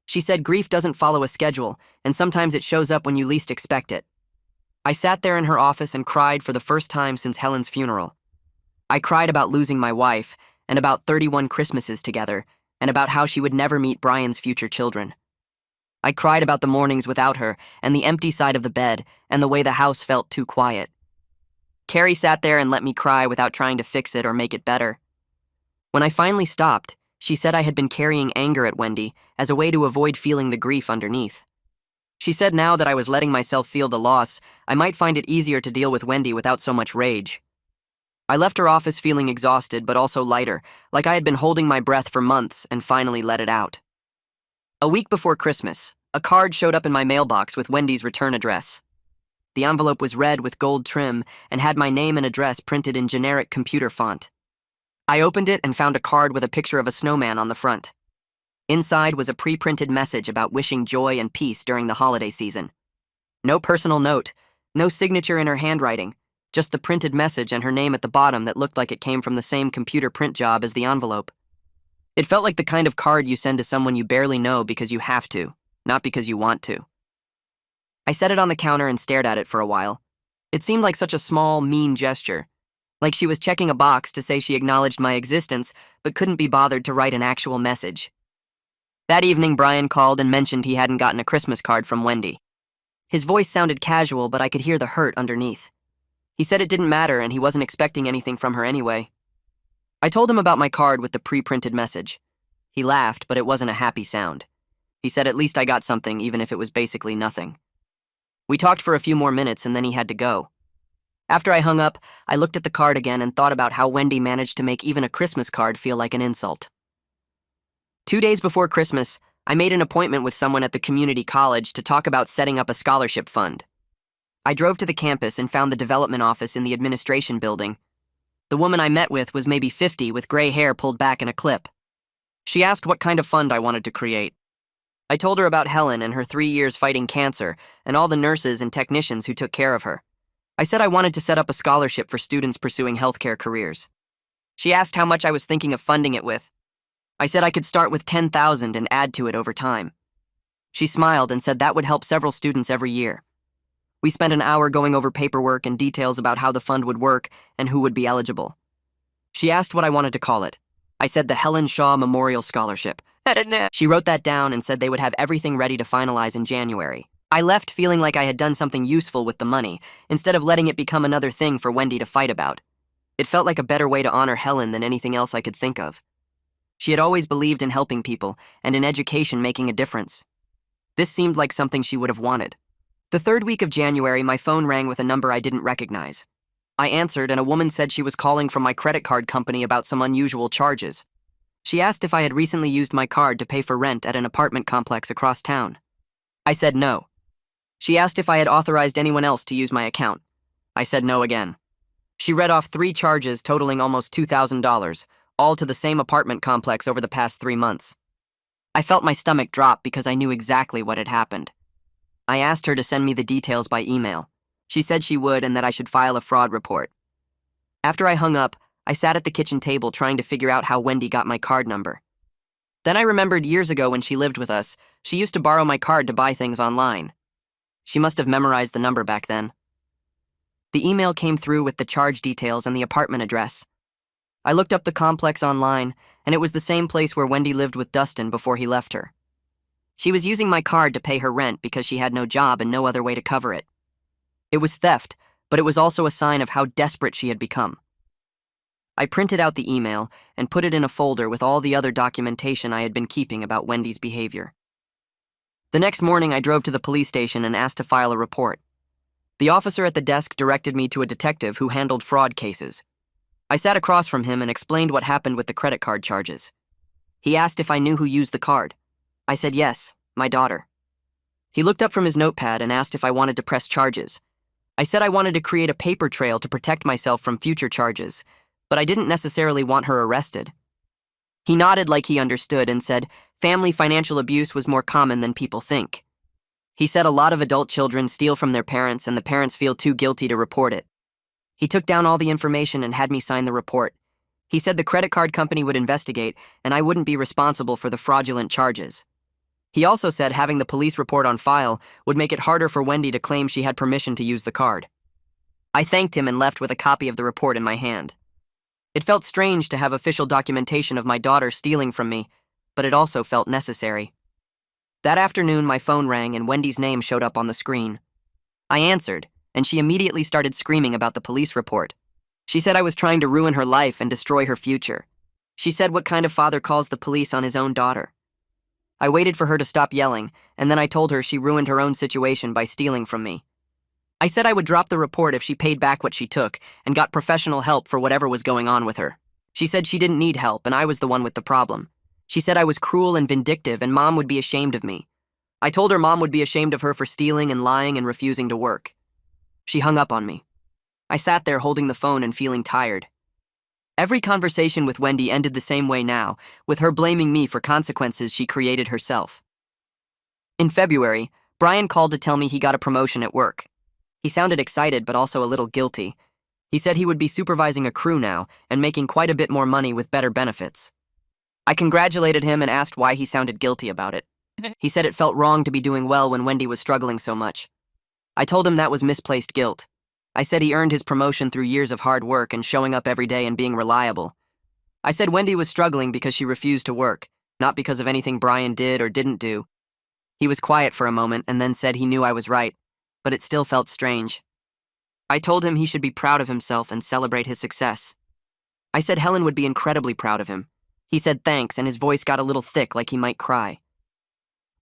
She said grief doesn't follow a schedule, and sometimes it shows up when you least expect it. I sat there in her office and cried for the first time since Helen's funeral. I cried about losing my wife, and about 31 Christmases together, and about how she would never meet Brian's future children. I cried about the mornings without her, and the empty side of the bed, and the way the house felt too quiet. Carrie sat there and let me cry without trying to fix it or make it better. When I finally stopped, she said I had been carrying anger at Wendy as a way to avoid feeling the grief underneath. She said now that I was letting myself feel the loss, I might find it easier to deal with Wendy without so much rage. I left her office feeling exhausted but also lighter, like I had been holding my breath for months and finally let it out. A week before Christmas, a card showed up in my mailbox with Wendy's return address. The envelope was red with gold trim and had my name and address printed in generic computer font. I opened it and found a card with a picture of a snowman on the front. Inside was a pre-printed message about wishing joy and peace during the holiday season. No personal note, no signature in her handwriting, just the printed message and her name at the bottom that looked like it came from the same computer print job as the envelope. It felt like the kind of card you send to someone you barely know because you have to, not because you want to. I set it on the counter and stared at it for a while. It seemed like such a small, mean gesture, like she was checking a box to say she acknowledged my existence but couldn't be bothered to write an actual message. That evening, Brian called and mentioned he hadn't gotten a Christmas card from Wendy. His voice sounded casual, but I could hear the hurt underneath. He said it didn't matter and he wasn't expecting anything from her anyway. I told him about my card with the pre-printed message. He laughed, but it wasn't a happy sound. He said at least I got something, even if it was basically nothing. We talked for a few more minutes and then he had to go. After I hung up, I looked at the card again and thought about how Wendy managed to make even a Christmas card feel like an insult. 2 days before Christmas, I made an appointment with someone at the community college to talk about setting up a scholarship fund. I drove to the campus and found the development office in the administration building. The woman I met with was maybe 50 with gray hair pulled back in a clip. She asked what kind of fund I wanted to create. I told her about Helen and her 3 years fighting cancer and all the nurses and technicians who took care of her. I said I wanted to set up a scholarship for students pursuing healthcare careers. She asked how much I was thinking of funding it with. I said I could start with $10,000 and add to it over time. She smiled and said that would help several students every year. We spent an hour going over paperwork and details about how the fund would work and who would be eligible. She asked what I wanted to call it. I said the Helen Shaw Memorial Scholarship. She wrote that down and said they would have everything ready to finalize in January. I left feeling like I had done something useful with the money, instead of letting it become another thing for Wendy to fight about. It felt like a better way to honor Helen than anything else I could think of. She had always believed in helping people and in education making a difference. This seemed like something she would have wanted. The third week of January, my phone rang with a number I didn't recognize. I answered, and a woman said she was calling from my credit card company about some unusual charges. She asked if I had recently used my card to pay for rent at an apartment complex across town. I said no. She asked if I had authorized anyone else to use my account. I said no again. She read off 3 charges totaling almost $2,000, all to the same apartment complex over the past 3 months. I felt my stomach drop because I knew exactly what had happened. I asked her to send me the details by email. She said she would and that I should file a fraud report. After I hung up, I sat at the kitchen table trying to figure out how Wendy got my card number. Then I remembered years ago when she lived with us, she used to borrow my card to buy things online. She must have memorized the number back then. The email came through with the charge details and the apartment address. I looked up the complex online, and it was the same place where Wendy lived with Dustin before he left her. She was using my card to pay her rent because she had no job and no other way to cover it. It was theft, but it was also a sign of how desperate she had become. I printed out the email and put it in a folder with all the other documentation I had been keeping about Wendy's behavior. The next morning, I drove to the police station and asked to file a report. The officer at the desk directed me to a detective who handled fraud cases. I sat across from him and explained what happened with the credit card charges. He asked if I knew who used the card. I said yes, my daughter. He looked up from his notepad and asked if I wanted to press charges. I said I wanted to create a paper trail to protect myself from future charges, but I didn't necessarily want her arrested. He nodded like he understood and said family financial abuse was more common than people think. He said a lot of adult children steal from their parents and the parents feel too guilty to report it. He took down all the information and had me sign the report. He said the credit card company would investigate and I wouldn't be responsible for the fraudulent charges. He also said having the police report on file would make it harder for Wendy to claim she had permission to use the card. I thanked him and left with a copy of the report in my hand. It felt strange to have official documentation of my daughter stealing from me, but it also felt necessary. That afternoon, my phone rang and Wendy's name showed up on the screen. I answered, and she immediately started screaming about the police report. She said I was trying to ruin her life and destroy her future. She said what kind of father calls the police on his own daughter. I waited for her to stop yelling, and then I told her she ruined her own situation by stealing from me. I said I would drop the report if she paid back what she took and got professional help for whatever was going on with her. She said she didn't need help and I was the one with the problem. She said I was cruel and vindictive and Mom would be ashamed of me. I told her Mom would be ashamed of her for stealing and lying and refusing to work. She hung up on me. I sat there holding the phone and feeling tired. Every conversation with Wendy ended the same way now, with her blaming me for consequences she created herself. In February, Brian called to tell me he got a promotion at work. He sounded excited but also a little guilty. He said he would be supervising a crew now and making quite a bit more money with better benefits. I congratulated him and asked why he sounded guilty about it. He said it felt wrong to be doing well when Wendy was struggling so much. I told him that was misplaced guilt. I said he earned his promotion through years of hard work and showing up every day and being reliable. I said Wendy was struggling because she refused to work, not because of anything Brian did or didn't do. He was quiet for a moment and then said he knew I was right, but it still felt strange. I told him he should be proud of himself and celebrate his success. I said Helen would be incredibly proud of him. He said thanks, and his voice got a little thick like he might cry.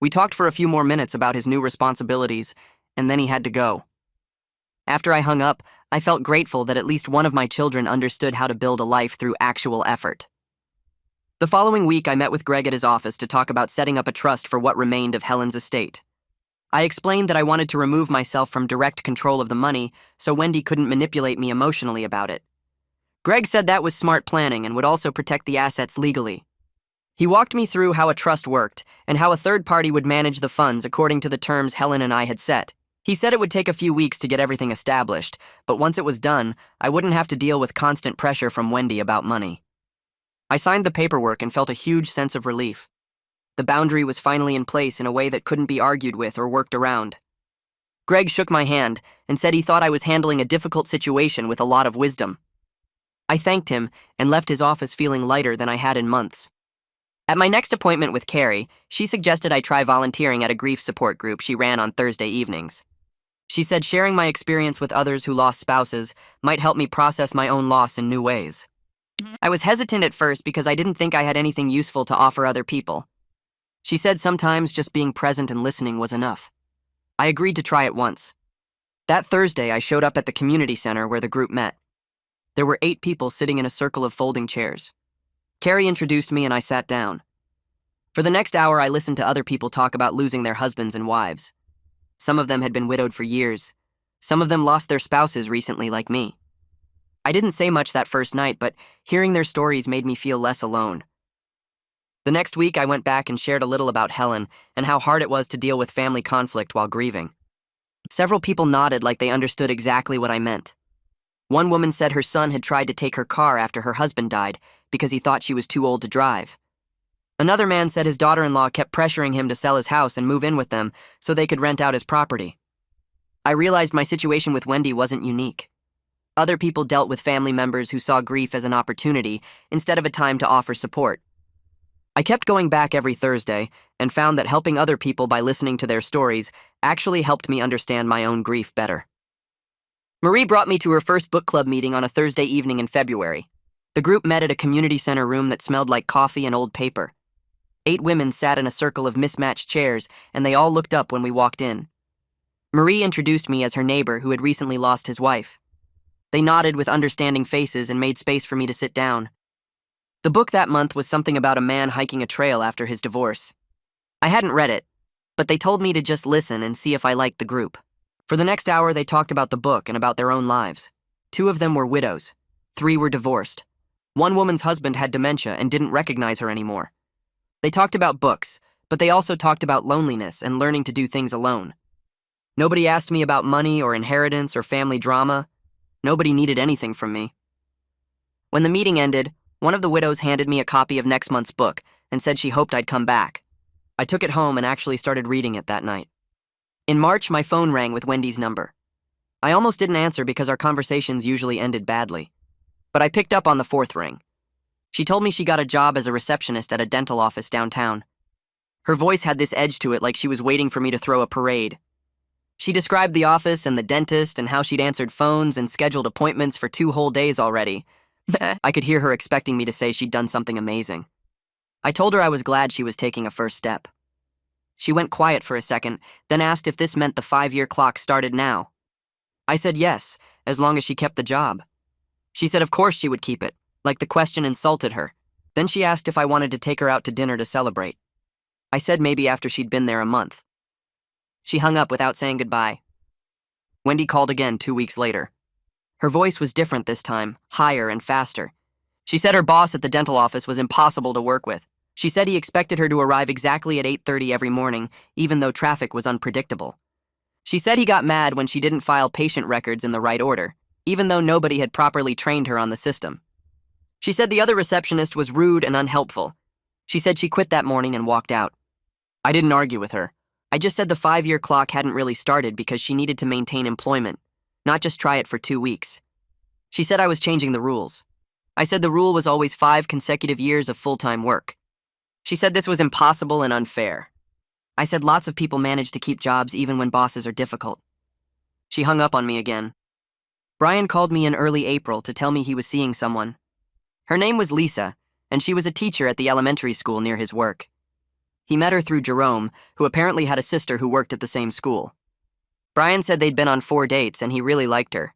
We talked for a few more minutes about his new responsibilities and then he had to go. After I hung up, I felt grateful that at least one of my children understood how to build a life through actual effort. The following week, I met with Greg at his office to talk about setting up a trust for what remained of Helen's estate. I explained that I wanted to remove myself from direct control of the money so Wendy couldn't manipulate me emotionally about it. Greg said that was smart planning and would also protect the assets legally. He walked me through how a trust worked and how a third party would manage the funds according to the terms Helen and I had set. He said it would take a few weeks to get everything established, but once it was done, I wouldn't have to deal with constant pressure from Wendy about money. I signed the paperwork and felt a huge sense of relief. The boundary was finally in place in a way that couldn't be argued with or worked around. Greg shook my hand and said he thought I was handling a difficult situation with a lot of wisdom. I thanked him and left his office feeling lighter than I had in months. At my next appointment with Carrie, she suggested I try volunteering at a grief support group she ran on Thursday evenings. She said sharing my experience with others who lost spouses might help me process my own loss in new ways. I was hesitant at first because I didn't think I had anything useful to offer other people. She said sometimes just being present and listening was enough. I agreed to try it once. That Thursday, I showed up at the community center where the group met. There were 8 people sitting in a circle of folding chairs. Carrie introduced me and I sat down. For the next hour, I listened to other people talk about losing their husbands and wives. Some of them had been widowed for years. Some of them lost their spouses recently, like me. I didn't say much that first night, but hearing their stories made me feel less alone. The next week, I went back and shared a little about Helen and how hard it was to deal with family conflict while grieving. Several people nodded like they understood exactly what I meant. One woman said her son had tried to take her car after her husband died because he thought she was too old to drive. Another man said his daughter-in-law kept pressuring him to sell his house and move in with them so they could rent out his property. I realized my situation with Wendy wasn't unique. Other people dealt with family members who saw grief as an opportunity instead of a time to offer support. I kept going back every Thursday and found that helping other people by listening to their stories actually helped me understand my own grief better. Marie brought me to her first book club meeting on a Thursday evening in February. The group met at a community center room that smelled like coffee and old paper. 8 women sat in a circle of mismatched chairs, and they all looked up when we walked in. Marie introduced me as her neighbor who had recently lost his wife. They nodded with understanding faces and made space for me to sit down. The book that month was something about a man hiking a trail after his divorce. I hadn't read it, but they told me to just listen and see if I liked the group. For the next hour, they talked about the book and about their own lives. 2 of them were widows. 3 were divorced. One woman's husband had dementia and didn't recognize her anymore. They talked about books, but they also talked about loneliness and learning to do things alone. Nobody asked me about money or inheritance or family drama. Nobody needed anything from me. When the meeting ended, one of the widows handed me a copy of next month's book and said she hoped I'd come back. I took it home and actually started reading it that night. In March, my phone rang with Wendy's number. I almost didn't answer because our conversations usually ended badly. But I picked up on the 4th ring. She told me she got a job as a receptionist at a dental office downtown. Her voice had this edge to it like she was waiting for me to throw a parade. She described the office and the dentist and how she'd answered phones and scheduled appointments for 2 whole days already. I could hear her expecting me to say she'd done something amazing. I told her I was glad she was taking a first step. She went quiet for a second, then asked if this meant the 5-year clock started now. I said yes, as long as she kept the job. She said of course she would keep it, like the question insulted her. Then she asked if I wanted to take her out to dinner to celebrate. I said maybe after she'd been there a month. She hung up without saying goodbye. Wendy called again 2 weeks later. Her voice was different this time, higher and faster. She said her boss at the dental office was impossible to work with. She said he expected her to arrive exactly at 8:30 every morning, even though traffic was unpredictable. She said he got mad when she didn't file patient records in the right order, even though nobody had properly trained her on the system. She said the other receptionist was rude and unhelpful. She said she quit that morning and walked out. I didn't argue with her. I just said the 5-year clock hadn't really started because she needed to maintain employment, not just try it for 2 weeks. She said I was changing the rules. I said the rule was always 5 consecutive years of full-time work. She said this was impossible and unfair. I said lots of people manage to keep jobs even when bosses are difficult. She hung up on me again. Brian called me in early April to tell me he was seeing someone. Her name was Lisa, and she was a teacher at the elementary school near his work. He met her through Jerome, who apparently had a sister who worked at the same school. Brian said they'd been on 4 dates and he really liked her.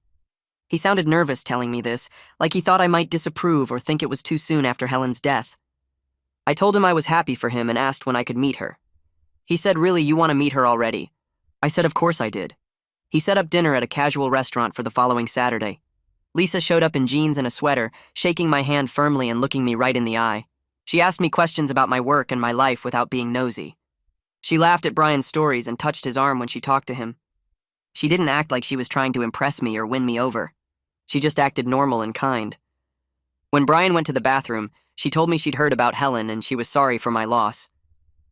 He sounded nervous telling me this, like he thought I might disapprove or think it was too soon after Helen's death. I told him I was happy for him and asked when I could meet her. He said, "Really, you want to meet her already?" I said, "Of course I did." He set up dinner at a casual restaurant for the following Saturday. Lisa showed up in jeans and a sweater, shaking my hand firmly and looking me right in the eye. She asked me questions about my work and my life without being nosy. She laughed at Brian's stories and touched his arm when she talked to him. She didn't act like she was trying to impress me or win me over. She just acted normal and kind. When Brian went to the bathroom, she told me she'd heard about Helen and she was sorry for my loss.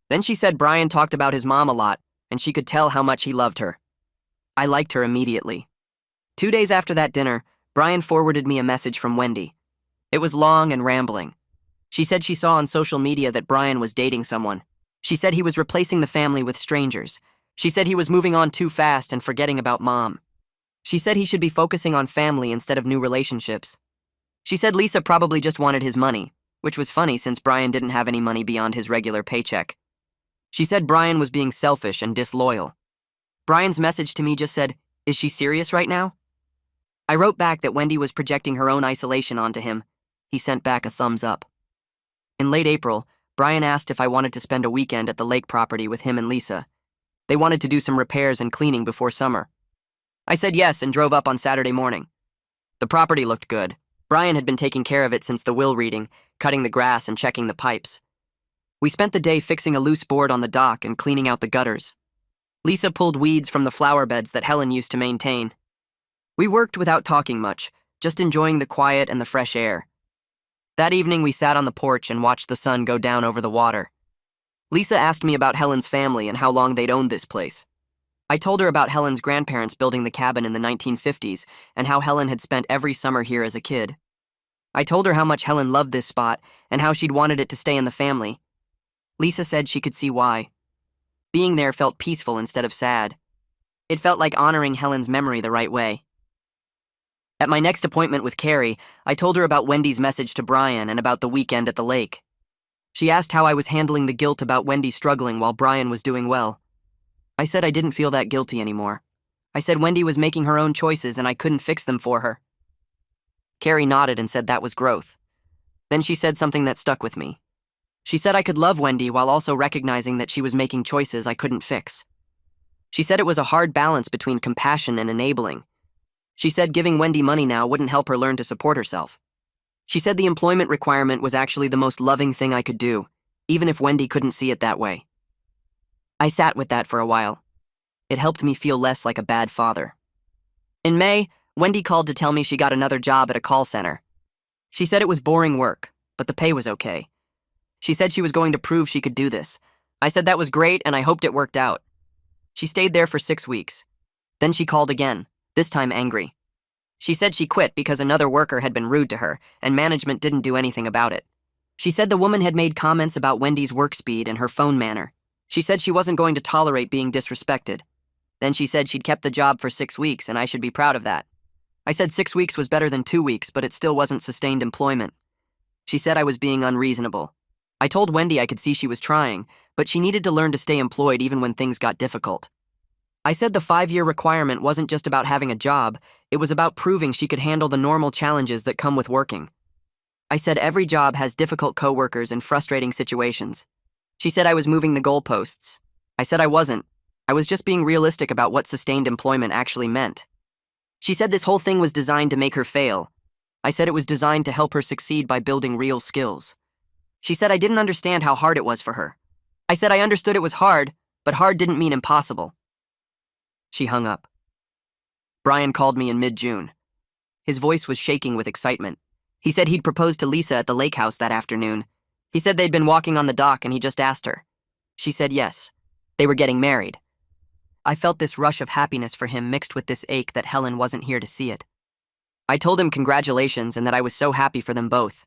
Then she said Brian talked about his mom a lot, and she could tell how much he loved her. I liked her immediately. 2 days after that dinner, Brian forwarded me a message from Wendy. It was long and rambling. She said she saw on social media that Brian was dating someone. She said he was replacing the family with strangers. She said he was moving on too fast and forgetting about mom. She said he should be focusing on family instead of new relationships. She said Lisa probably just wanted his money, which was funny since Brian didn't have any money beyond his regular paycheck. She said Brian was being selfish and disloyal. Brian's message to me just said, "Is she serious right now?" I wrote back that Wendy was projecting her own isolation onto him. He sent back a thumbs up. In late April, Brian asked if I wanted to spend a weekend at the lake property with him and Lisa. They wanted to do some repairs and cleaning before summer. I said yes and drove up on Saturday morning. The property looked good. Brian had been taking care of it since the will reading, cutting the grass and checking the pipes. We spent the day fixing a loose board on the dock and cleaning out the gutters. Lisa pulled weeds from the flower beds that Helen used to maintain. We worked without talking much, just enjoying the quiet and the fresh air. That evening we sat on the porch and watched the sun go down over the water. Lisa asked me about Helen's family and how long they'd owned this place. I told her about Helen's grandparents building the cabin in the 1950s and how Helen had spent every summer here as a kid. I told her how much Helen loved this spot and how she'd wanted it to stay in the family. Lisa said she could see why. Being there felt peaceful instead of sad. It felt like honoring Helen's memory the right way. At my next appointment with Carrie, I told her about Wendy's message to Brian and about the weekend at the lake. She asked how I was handling the guilt about Wendy struggling while Brian was doing well. I said I didn't feel that guilty anymore. I said Wendy was making her own choices and I couldn't fix them for her. Carrie nodded and said that was growth. Then she said something that stuck with me. She said I could love Wendy while also recognizing that she was making choices I couldn't fix. She said it was a hard balance between compassion and enabling. She said giving Wendy money now wouldn't help her learn to support herself. She said the employment requirement was actually the most loving thing I could do, even if Wendy couldn't see it that way. I sat with that for a while. It helped me feel less like a bad father. In May, Wendy called to tell me she got another job at a call center. She said it was boring work, but the pay was okay. She said she was going to prove she could do this. I said that was great and I hoped it worked out. She stayed there for 6 weeks. Then she called again, this time angry. She said she quit because another worker had been rude to her and management didn't do anything about it. She said the woman had made comments about Wendy's work speed and her phone manner. She said she wasn't going to tolerate being disrespected. Then she said she'd kept the job for 6 weeks and I should be proud of that. I said 6 weeks was better than 2 weeks, but it still wasn't sustained employment. She said I was being unreasonable. I told Wendy I could see she was trying, but she needed to learn to stay employed even when things got difficult. I said the 5-year requirement wasn't just about having a job, it was about proving she could handle the normal challenges that come with working. I said every job has difficult coworkers and frustrating situations. She said I was moving the goalposts. I said I wasn't. I was just being realistic about what sustained employment actually meant. She said this whole thing was designed to make her fail. I said it was designed to help her succeed by building real skills. She said I didn't understand how hard it was for her. I said I understood it was hard, but hard didn't mean impossible. She hung up. Brian called me in mid-June. His voice was shaking with excitement. He said he'd proposed to Lisa at the lake house that afternoon. He said they'd been walking on the dock and he just asked her. She said yes. They were getting married. I felt this rush of happiness for him mixed with this ache that Helen wasn't here to see it. I told him congratulations and that I was so happy for them both.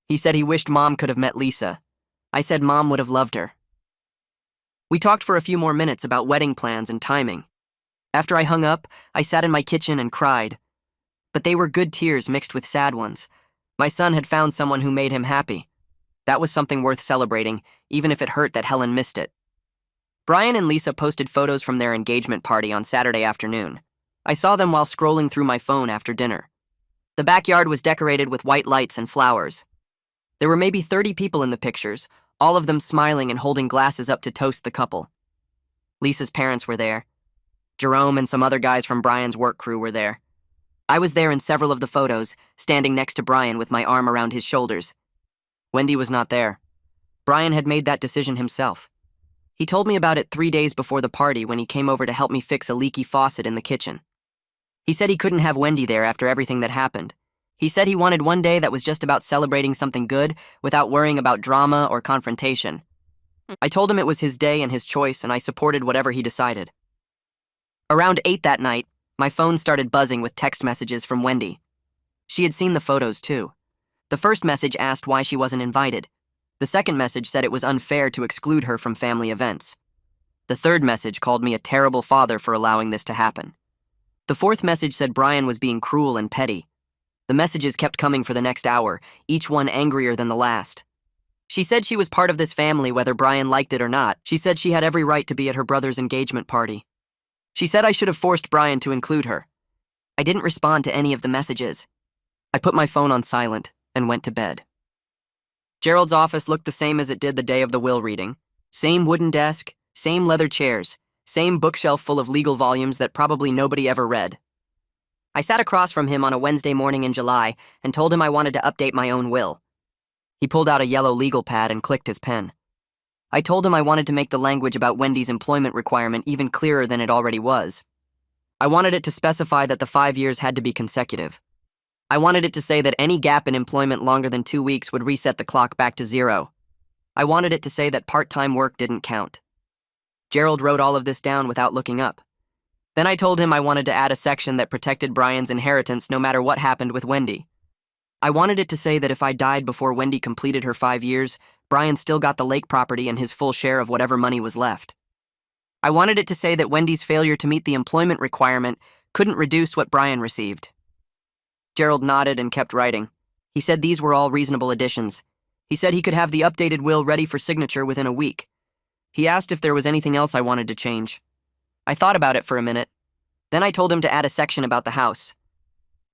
He said he wished Mom could have met Lisa. I said Mom would have loved her. We talked for a few more minutes about wedding plans and timing. After I hung up, I sat in my kitchen and cried. But they were good tears mixed with sad ones. My son had found someone who made him happy. That was something worth celebrating, even if it hurt that Helen missed it. Brian and Lisa posted photos from their engagement party on Saturday afternoon. I saw them while scrolling through my phone after dinner. The backyard was decorated with white lights and flowers. There were maybe 30 people in the pictures, all of them smiling and holding glasses up to toast the couple. Lisa's parents were there. Jerome and some other guys from Brian's work crew were there. I was there in several of the photos, standing next to Brian with my arm around his shoulders. Wendy was not there. Brian had made that decision himself. He told me about it 3 days before the party when he came over to help me fix a leaky faucet in the kitchen. He said he couldn't have Wendy there after everything that happened. He said he wanted one day that was just about celebrating something good without worrying about drama or confrontation. I told him it was his day and his choice, and I supported whatever he decided. Around 8 that night, my phone started buzzing with text messages from Wendy. She had seen the photos too. The first message asked why she wasn't invited. The second message said it was unfair to exclude her from family events. The third message called me a terrible father for allowing this to happen. The fourth message said Brian was being cruel and petty. The messages kept coming for the next hour, each one angrier than the last. She said she was part of this family whether Brian liked it or not. She said she had every right to be at her brother's engagement party. She said I should have forced Brian to include her. I didn't respond to any of the messages. I put my phone on silent and went to bed. Gerald's office looked the same as it did the day of the will reading. Same wooden desk, same leather chairs, same bookshelf full of legal volumes that probably nobody ever read. I sat across from him on a Wednesday morning in July and told him I wanted to update my own will. He pulled out a yellow legal pad and clicked his pen. I told him I wanted to make the language about Wendy's employment requirement even clearer than it already was. I wanted it to specify that the 5 years had to be consecutive. I wanted it to say that any gap in employment longer than 2 weeks would reset the clock back to 0. I wanted it to say that part-time work didn't count. Gerald wrote all of this down without looking up. Then I told him I wanted to add a section that protected Brian's inheritance no matter what happened with Wendy. I wanted it to say that if I died before Wendy completed her 5 years, Brian still got the lake property and his full share of whatever money was left. I wanted it to say that Wendy's failure to meet the employment requirement couldn't reduce what Brian received. Gerald nodded and kept writing. He said these were all reasonable additions. He said he could have the updated will ready for signature within a week. He asked if there was anything else I wanted to change. I thought about it for a minute. Then I told him to add a section about the house.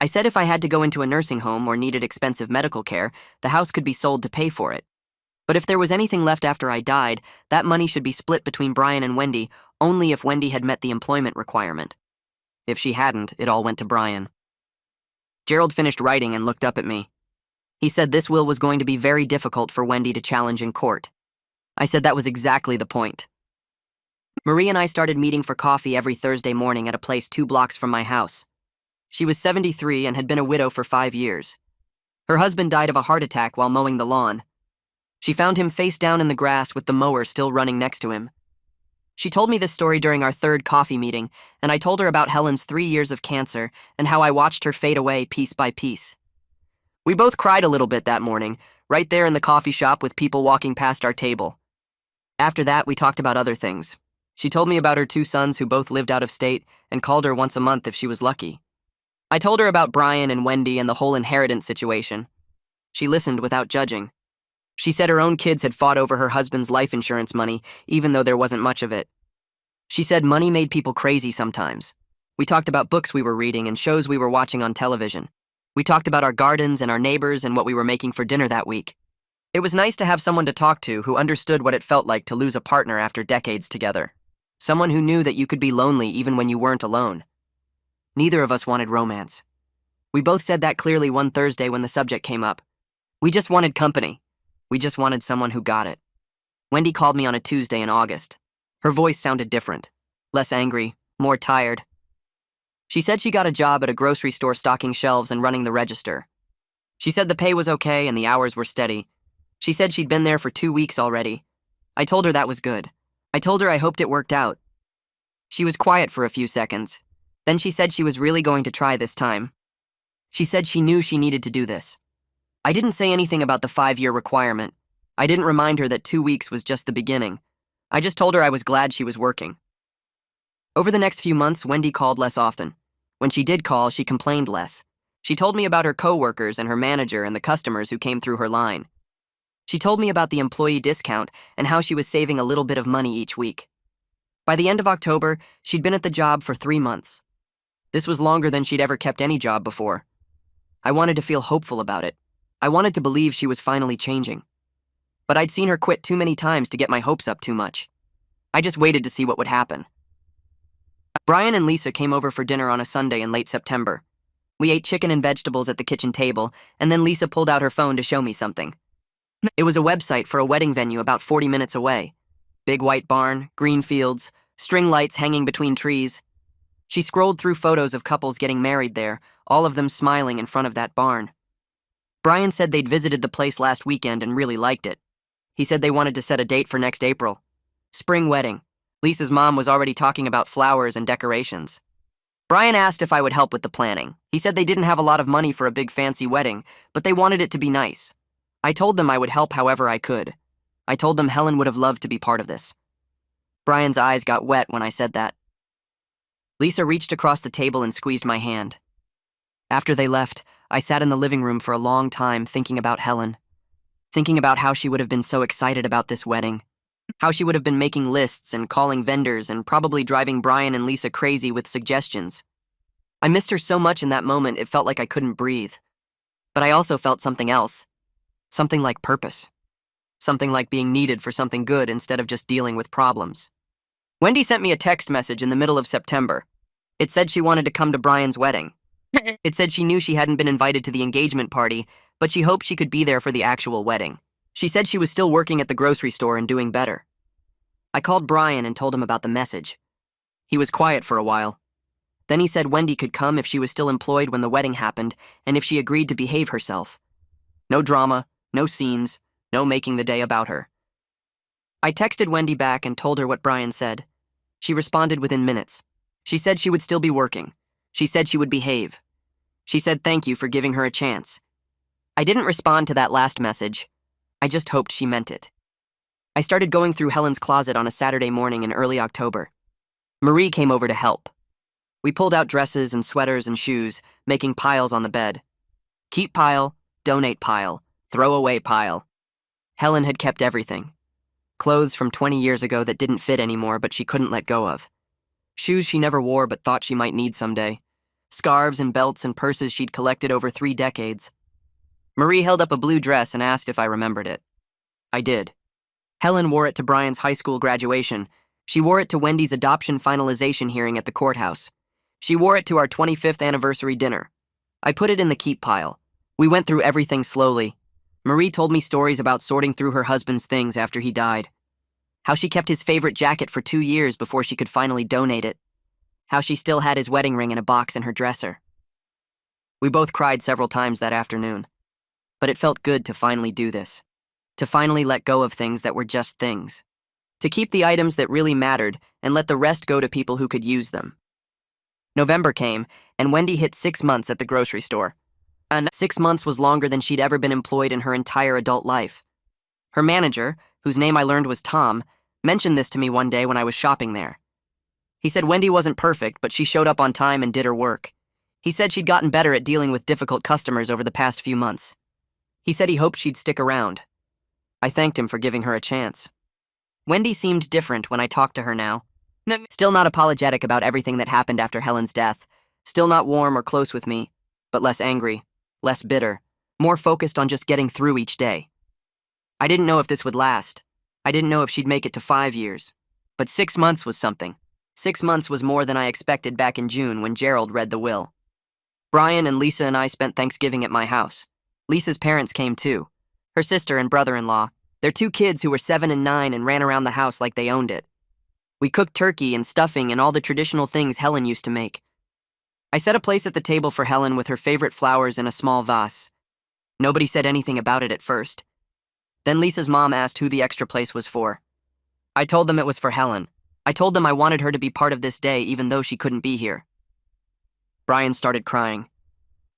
I said if I had to go into a nursing home or needed expensive medical care, the house could be sold to pay for it. But if there was anything left after I died, that money should be split between Brian and Wendy only if Wendy had met the employment requirement. If she hadn't, it all went to Brian. Gerald finished writing and looked up at me. He said this will was going to be very difficult for Wendy to challenge in court. I said that was exactly the point. Marie and I started meeting for coffee every Thursday morning at a place 2 blocks from my house. She was 73 and had been a widow for 5 years. Her husband died of a heart attack while mowing the lawn. She found him face down in the grass with the mower still running next to him. She told me this story during our 3rd coffee meeting, and I told her about Helen's 3 years of cancer and how I watched her fade away piece by piece. We both cried a little bit that morning, right there in the coffee shop with people walking past our table. After that, we talked about other things. She told me about her 2 sons who both lived out of state and called her once a month if she was lucky. I told her about Brian and Wendy and the whole inheritance situation. She listened without judging. She said her own kids had fought over her husband's life insurance money, even though there wasn't much of it. She said money made people crazy sometimes. We talked about books we were reading and shows we were watching on television. We talked about our gardens and our neighbors and what we were making for dinner that week. It was nice to have someone to talk to who understood what it felt like to lose a partner after decades together. Someone who knew that you could be lonely even when you weren't alone. Neither of us wanted romance. We both said that clearly one Thursday when the subject came up. We just wanted company. We just wanted someone who got it. Wendy called me on a Tuesday in August. Her voice sounded different, less angry, more tired. She said she got a job at a grocery store stocking shelves and running the register. She said the pay was okay and the hours were steady. She said she'd been there for 2 weeks already. I told her that was good. I told her I hoped it worked out. She was quiet for a few seconds. Then she said she was really going to try this time. She said she knew she needed to do this. I didn't say anything about the 5-year requirement. I didn't remind her that 2 weeks was just the beginning. I just told her I was glad she was working. Over the next few months, Wendy called less often. When she did call, she complained less. She told me about her coworkers and her manager and the customers who came through her line. She told me about the employee discount and how she was saving a little bit of money each week. By the end of October, she'd been at the job for 3 months. This was longer than she'd ever kept any job before. I wanted to feel hopeful about it. I wanted to believe she was finally changing. But I'd seen her quit too many times to get my hopes up too much. I just waited to see what would happen. Brian and Lisa came over for dinner on a Sunday in late September. We ate chicken and vegetables at the kitchen table, and then Lisa pulled out her phone to show me something. It was a website for a wedding venue about 40 minutes away. Big white barn, green fields, string lights hanging between trees. She scrolled through photos of couples getting married there, all of them smiling in front of that barn. Brian said they'd visited the place last weekend and really liked it. He said they wanted to set a date for next April. Spring wedding. Lisa's mom was already talking about flowers and decorations. Brian asked if I would help with the planning. He said they didn't have a lot of money for a big fancy wedding, but they wanted it to be nice. I told them I would help however I could. I told them Helen would have loved to be part of this. Brian's eyes got wet when I said that. Lisa reached across the table and squeezed my hand. After they left, I sat in the living room for a long time thinking about Helen. Thinking about how she would have been so excited about this wedding. How she would have been making lists and calling vendors and probably driving Brian and Lisa crazy with suggestions. I missed her so much in that moment it felt like I couldn't breathe. But I also felt something else. Something like purpose. Something like being needed for something good instead of just dealing with problems. Wendy sent me a text message in the middle of September. It said she wanted to come to Brian's wedding. It said she knew she hadn't been invited to the engagement party, but she hoped she could be there for the actual wedding. She said she was still working at the grocery store and doing better. I called Brian and told him about the message. He was quiet for a while. Then he said Wendy could come if she was still employed when the wedding happened and if she agreed to behave herself. No drama, no scenes, no making the day about her. I texted Wendy back and told her what Brian said. She responded within minutes. She said she would still be working. She said she would behave. She said thank you for giving her a chance. I didn't respond to that last message. I just hoped she meant it. I started going through Helen's closet on a Saturday morning in early October. Marie came over to help. We pulled out dresses and sweaters and shoes, making piles on the bed. Keep pile, donate pile, throw away pile. Helen had kept everything. Clothes from 20 years ago that didn't fit anymore but she couldn't let go of. Shoes she never wore but thought she might need someday. Scarves and belts and purses she'd collected over 3 decades. Marie held up a blue dress and asked if I remembered it. I did. Helen wore it to Brian's high school graduation. She wore it to Wendy's adoption finalization hearing at the courthouse. She wore it to our 25th anniversary dinner. I put it in the keep pile. We went through everything slowly. Marie told me stories about sorting through her husband's things after he died. How she kept his favorite jacket for 2 years before she could finally donate it. How she still had his wedding ring in a box in her dresser. We both cried several times that afternoon. But it felt good to finally do this. To finally let go of things that were just things. To keep the items that really mattered and let the rest go to people who could use them. November came, and Wendy hit 6 months at the grocery store. And 6 months was longer than she'd ever been employed in her entire adult life. Her manager, whose name I learned was Tom, mentioned this to me one day when I was shopping there. He said Wendy wasn't perfect, but she showed up on time and did her work. He said she'd gotten better at dealing with difficult customers over the past few months. He said he hoped she'd stick around. I thanked him for giving her a chance. Wendy seemed different when I talked to her now. Still not apologetic about everything that happened after Helen's death. Still not warm or close with me, but less angry, less bitter, more focused on just getting through each day. I didn't know if this would last. I didn't know if she'd make it to 5 years. But 6 months was something. 6 months was more than I expected back in June when Gerald read the will. Brian and Lisa and I spent Thanksgiving at my house. Lisa's parents came too. Her sister and brother-in-law. Their 2 kids who were 7 and 9 and ran around the house like they owned it. We cooked turkey and stuffing and all the traditional things Helen used to make. I set a place at the table for Helen with her favorite flowers in a small vase. Nobody said anything about it at first. Then Lisa's mom asked who the extra place was for. I told them it was for Helen. I told them I wanted her to be part of this day even though she couldn't be here. Brian started crying.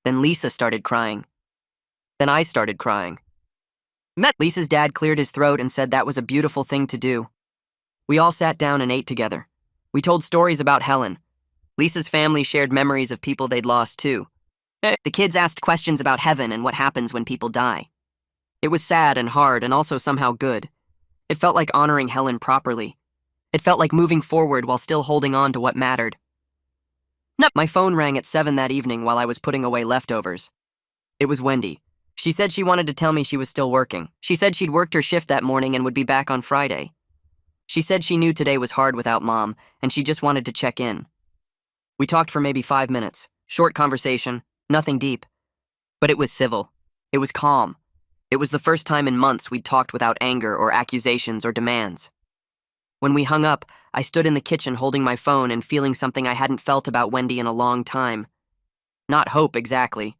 Then Lisa started crying. Then I started crying. Lisa's dad cleared his throat and said that was a beautiful thing to do. We all sat down and ate together. We told stories about Helen. Lisa's family shared memories of people they'd lost too. The kids asked questions about heaven and what happens when people die. It was sad and hard and also somehow good. It felt like honoring Helen properly. It felt like moving forward while still holding on to what mattered. No. My phone rang at 7 that evening while I was putting away leftovers. It was Wendy. She said she wanted to tell me she was still working. She said she'd worked her shift that morning and would be back on Friday. She said she knew today was hard without Mom, and she just wanted to check in. We talked for maybe 5 minutes. Short conversation, nothing deep. But it was civil. It was calm. It was the first time in months we'd talked without anger or accusations or demands. When we hung up, I stood in the kitchen holding my phone and feeling something I hadn't felt about Wendy in a long time. Not hope exactly,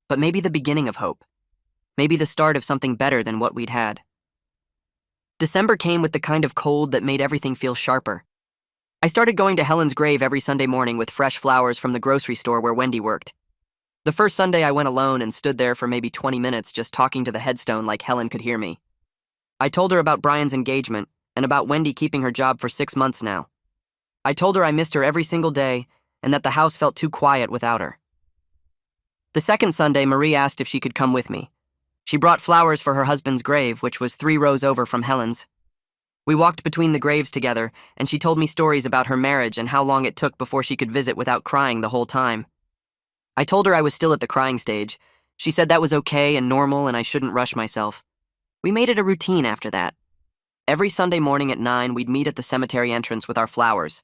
but maybe the beginning of hope. Maybe the start of something better than what we'd had. December came with the kind of cold that made everything feel sharper. I started going to Helen's grave every Sunday morning with fresh flowers from the grocery store where Wendy worked. The first Sunday I went alone and stood there for maybe 20 minutes just talking to the headstone like Helen could hear me. I told her about Brian's engagement and about Wendy keeping her job for 6 months now. I told her I missed her every single day and that the house felt too quiet without her. The second Sunday, Marie asked if she could come with me. She brought flowers for her husband's grave, which was 3 rows over from Helen's. We walked between the graves together, and she told me stories about her marriage and how long it took before she could visit without crying the whole time. I told her I was still at the crying stage. She said that was okay and normal and I shouldn't rush myself. We made it a routine after that. Every Sunday morning at 9, we'd meet at the cemetery entrance with our flowers.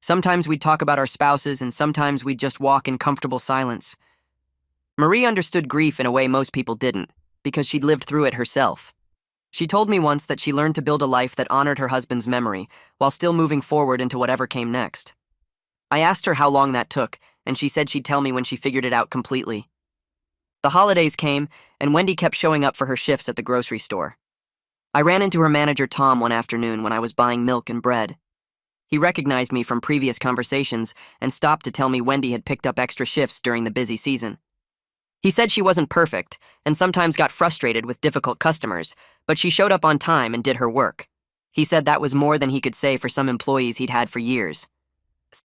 Sometimes we'd talk about our spouses and sometimes we'd just walk in comfortable silence. Marie understood grief in a way most people didn't, because she'd lived through it herself. She told me once that she learned to build a life that honored her husband's memory while still moving forward into whatever came next. I asked her how long that took, and she said she'd tell me when she figured it out completely. The holidays came, and Wendy kept showing up for her shifts at the grocery store. I ran into her manager Tom one afternoon when I was buying milk and bread. He recognized me from previous conversations and stopped to tell me Wendy had picked up extra shifts during the busy season. He said she wasn't perfect and sometimes got frustrated with difficult customers, but she showed up on time and did her work. He said that was more than he could say for some employees he'd had for years.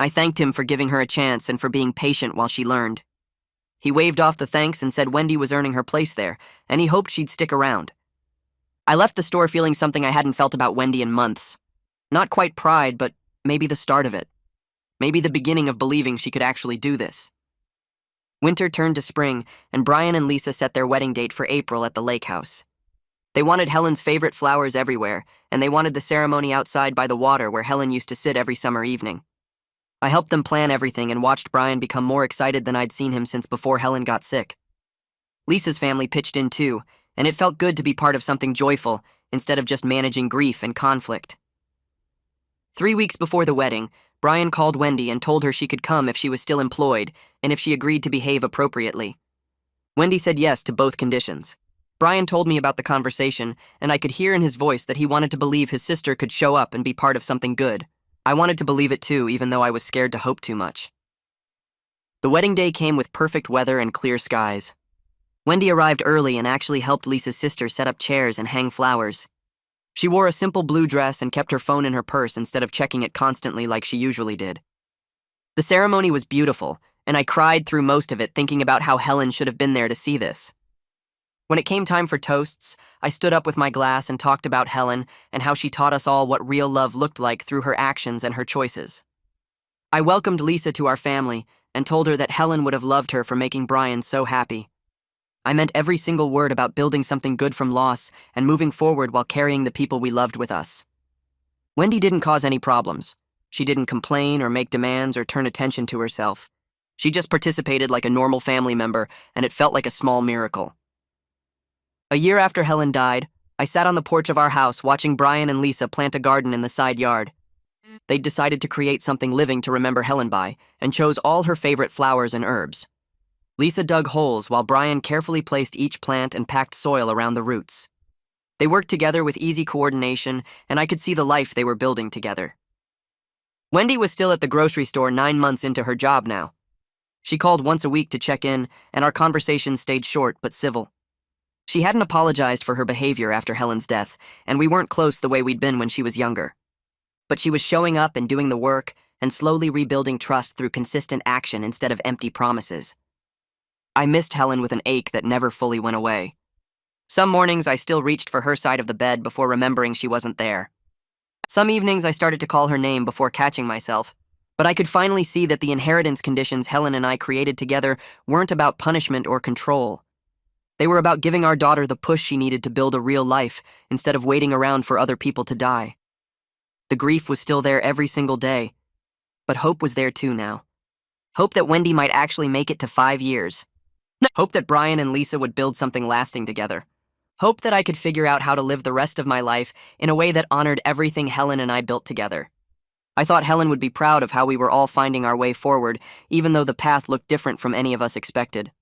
I thanked him for giving her a chance and for being patient while she learned. He waved off the thanks and said Wendy was earning her place there, and he hoped she'd stick around. I left the store feeling something I hadn't felt about Wendy in months. Not quite pride, but maybe the start of it. Maybe the beginning of believing she could actually do this. Winter turned to spring, and Brian and Lisa set their wedding date for April at the lake house. They wanted Helen's favorite flowers everywhere, and they wanted the ceremony outside by the water where Helen used to sit every summer evening. I helped them plan everything and watched Brian become more excited than I'd seen him since before Helen got sick. Lisa's family pitched in too, and it felt good to be part of something joyful instead of just managing grief and conflict. 3 weeks before the wedding, Brian called Wendy and told her she could come if she was still employed and if she agreed to behave appropriately. Wendy said yes to both conditions. Brian told me about the conversation, and I could hear in his voice that he wanted to believe his sister could show up and be part of something good. I wanted to believe it too, even though I was scared to hope too much. The wedding day came with perfect weather and clear skies. Wendy arrived early and actually helped Lisa's sister set up chairs and hang flowers. She wore a simple blue dress and kept her phone in her purse instead of checking it constantly like she usually did. The ceremony was beautiful, and I cried through most of it thinking about how Helen should have been there to see this. When it came time for toasts, I stood up with my glass and talked about Helen and how she taught us all what real love looked like through her actions and her choices. I welcomed Lisa to our family and told her that Helen would have loved her for making Brian so happy. I meant every single word about building something good from loss and moving forward while carrying the people we loved with us. Wendy didn't cause any problems. She didn't complain or make demands or turn attention to herself. She just participated like a normal family member, and it felt like a small miracle. A year after Helen died, I sat on the porch of our house watching Brian and Lisa plant a garden in the side yard. They'd decided to create something living to remember Helen by, and chose all her favorite flowers and herbs. Lisa dug holes while Brian carefully placed each plant and packed soil around the roots. They worked together with easy coordination, and I could see the life they were building together. Wendy was still at the grocery store 9 months into her job now. She called once a week to check in, and our conversations stayed short but civil. She hadn't apologized for her behavior after Helen's death, and we weren't close the way we'd been when she was younger. But she was showing up and doing the work, and slowly rebuilding trust through consistent action instead of empty promises. I missed Helen with an ache that never fully went away. Some mornings I still reached for her side of the bed before remembering she wasn't there. Some evenings I started to call her name before catching myself, but I could finally see that the inheritance conditions Helen and I created together weren't about punishment or control. They were about giving our daughter the push she needed to build a real life instead of waiting around for other people to die. The grief was still there every single day, but hope was there too now. Hope that Wendy might actually make it to 5 years. Hope that Brian and Lisa would build something lasting together. Hope that I could figure out how to live the rest of my life in a way that honored everything Helen and I built together. I thought Helen would be proud of how we were all finding our way forward, even though the path looked different from any of us expected.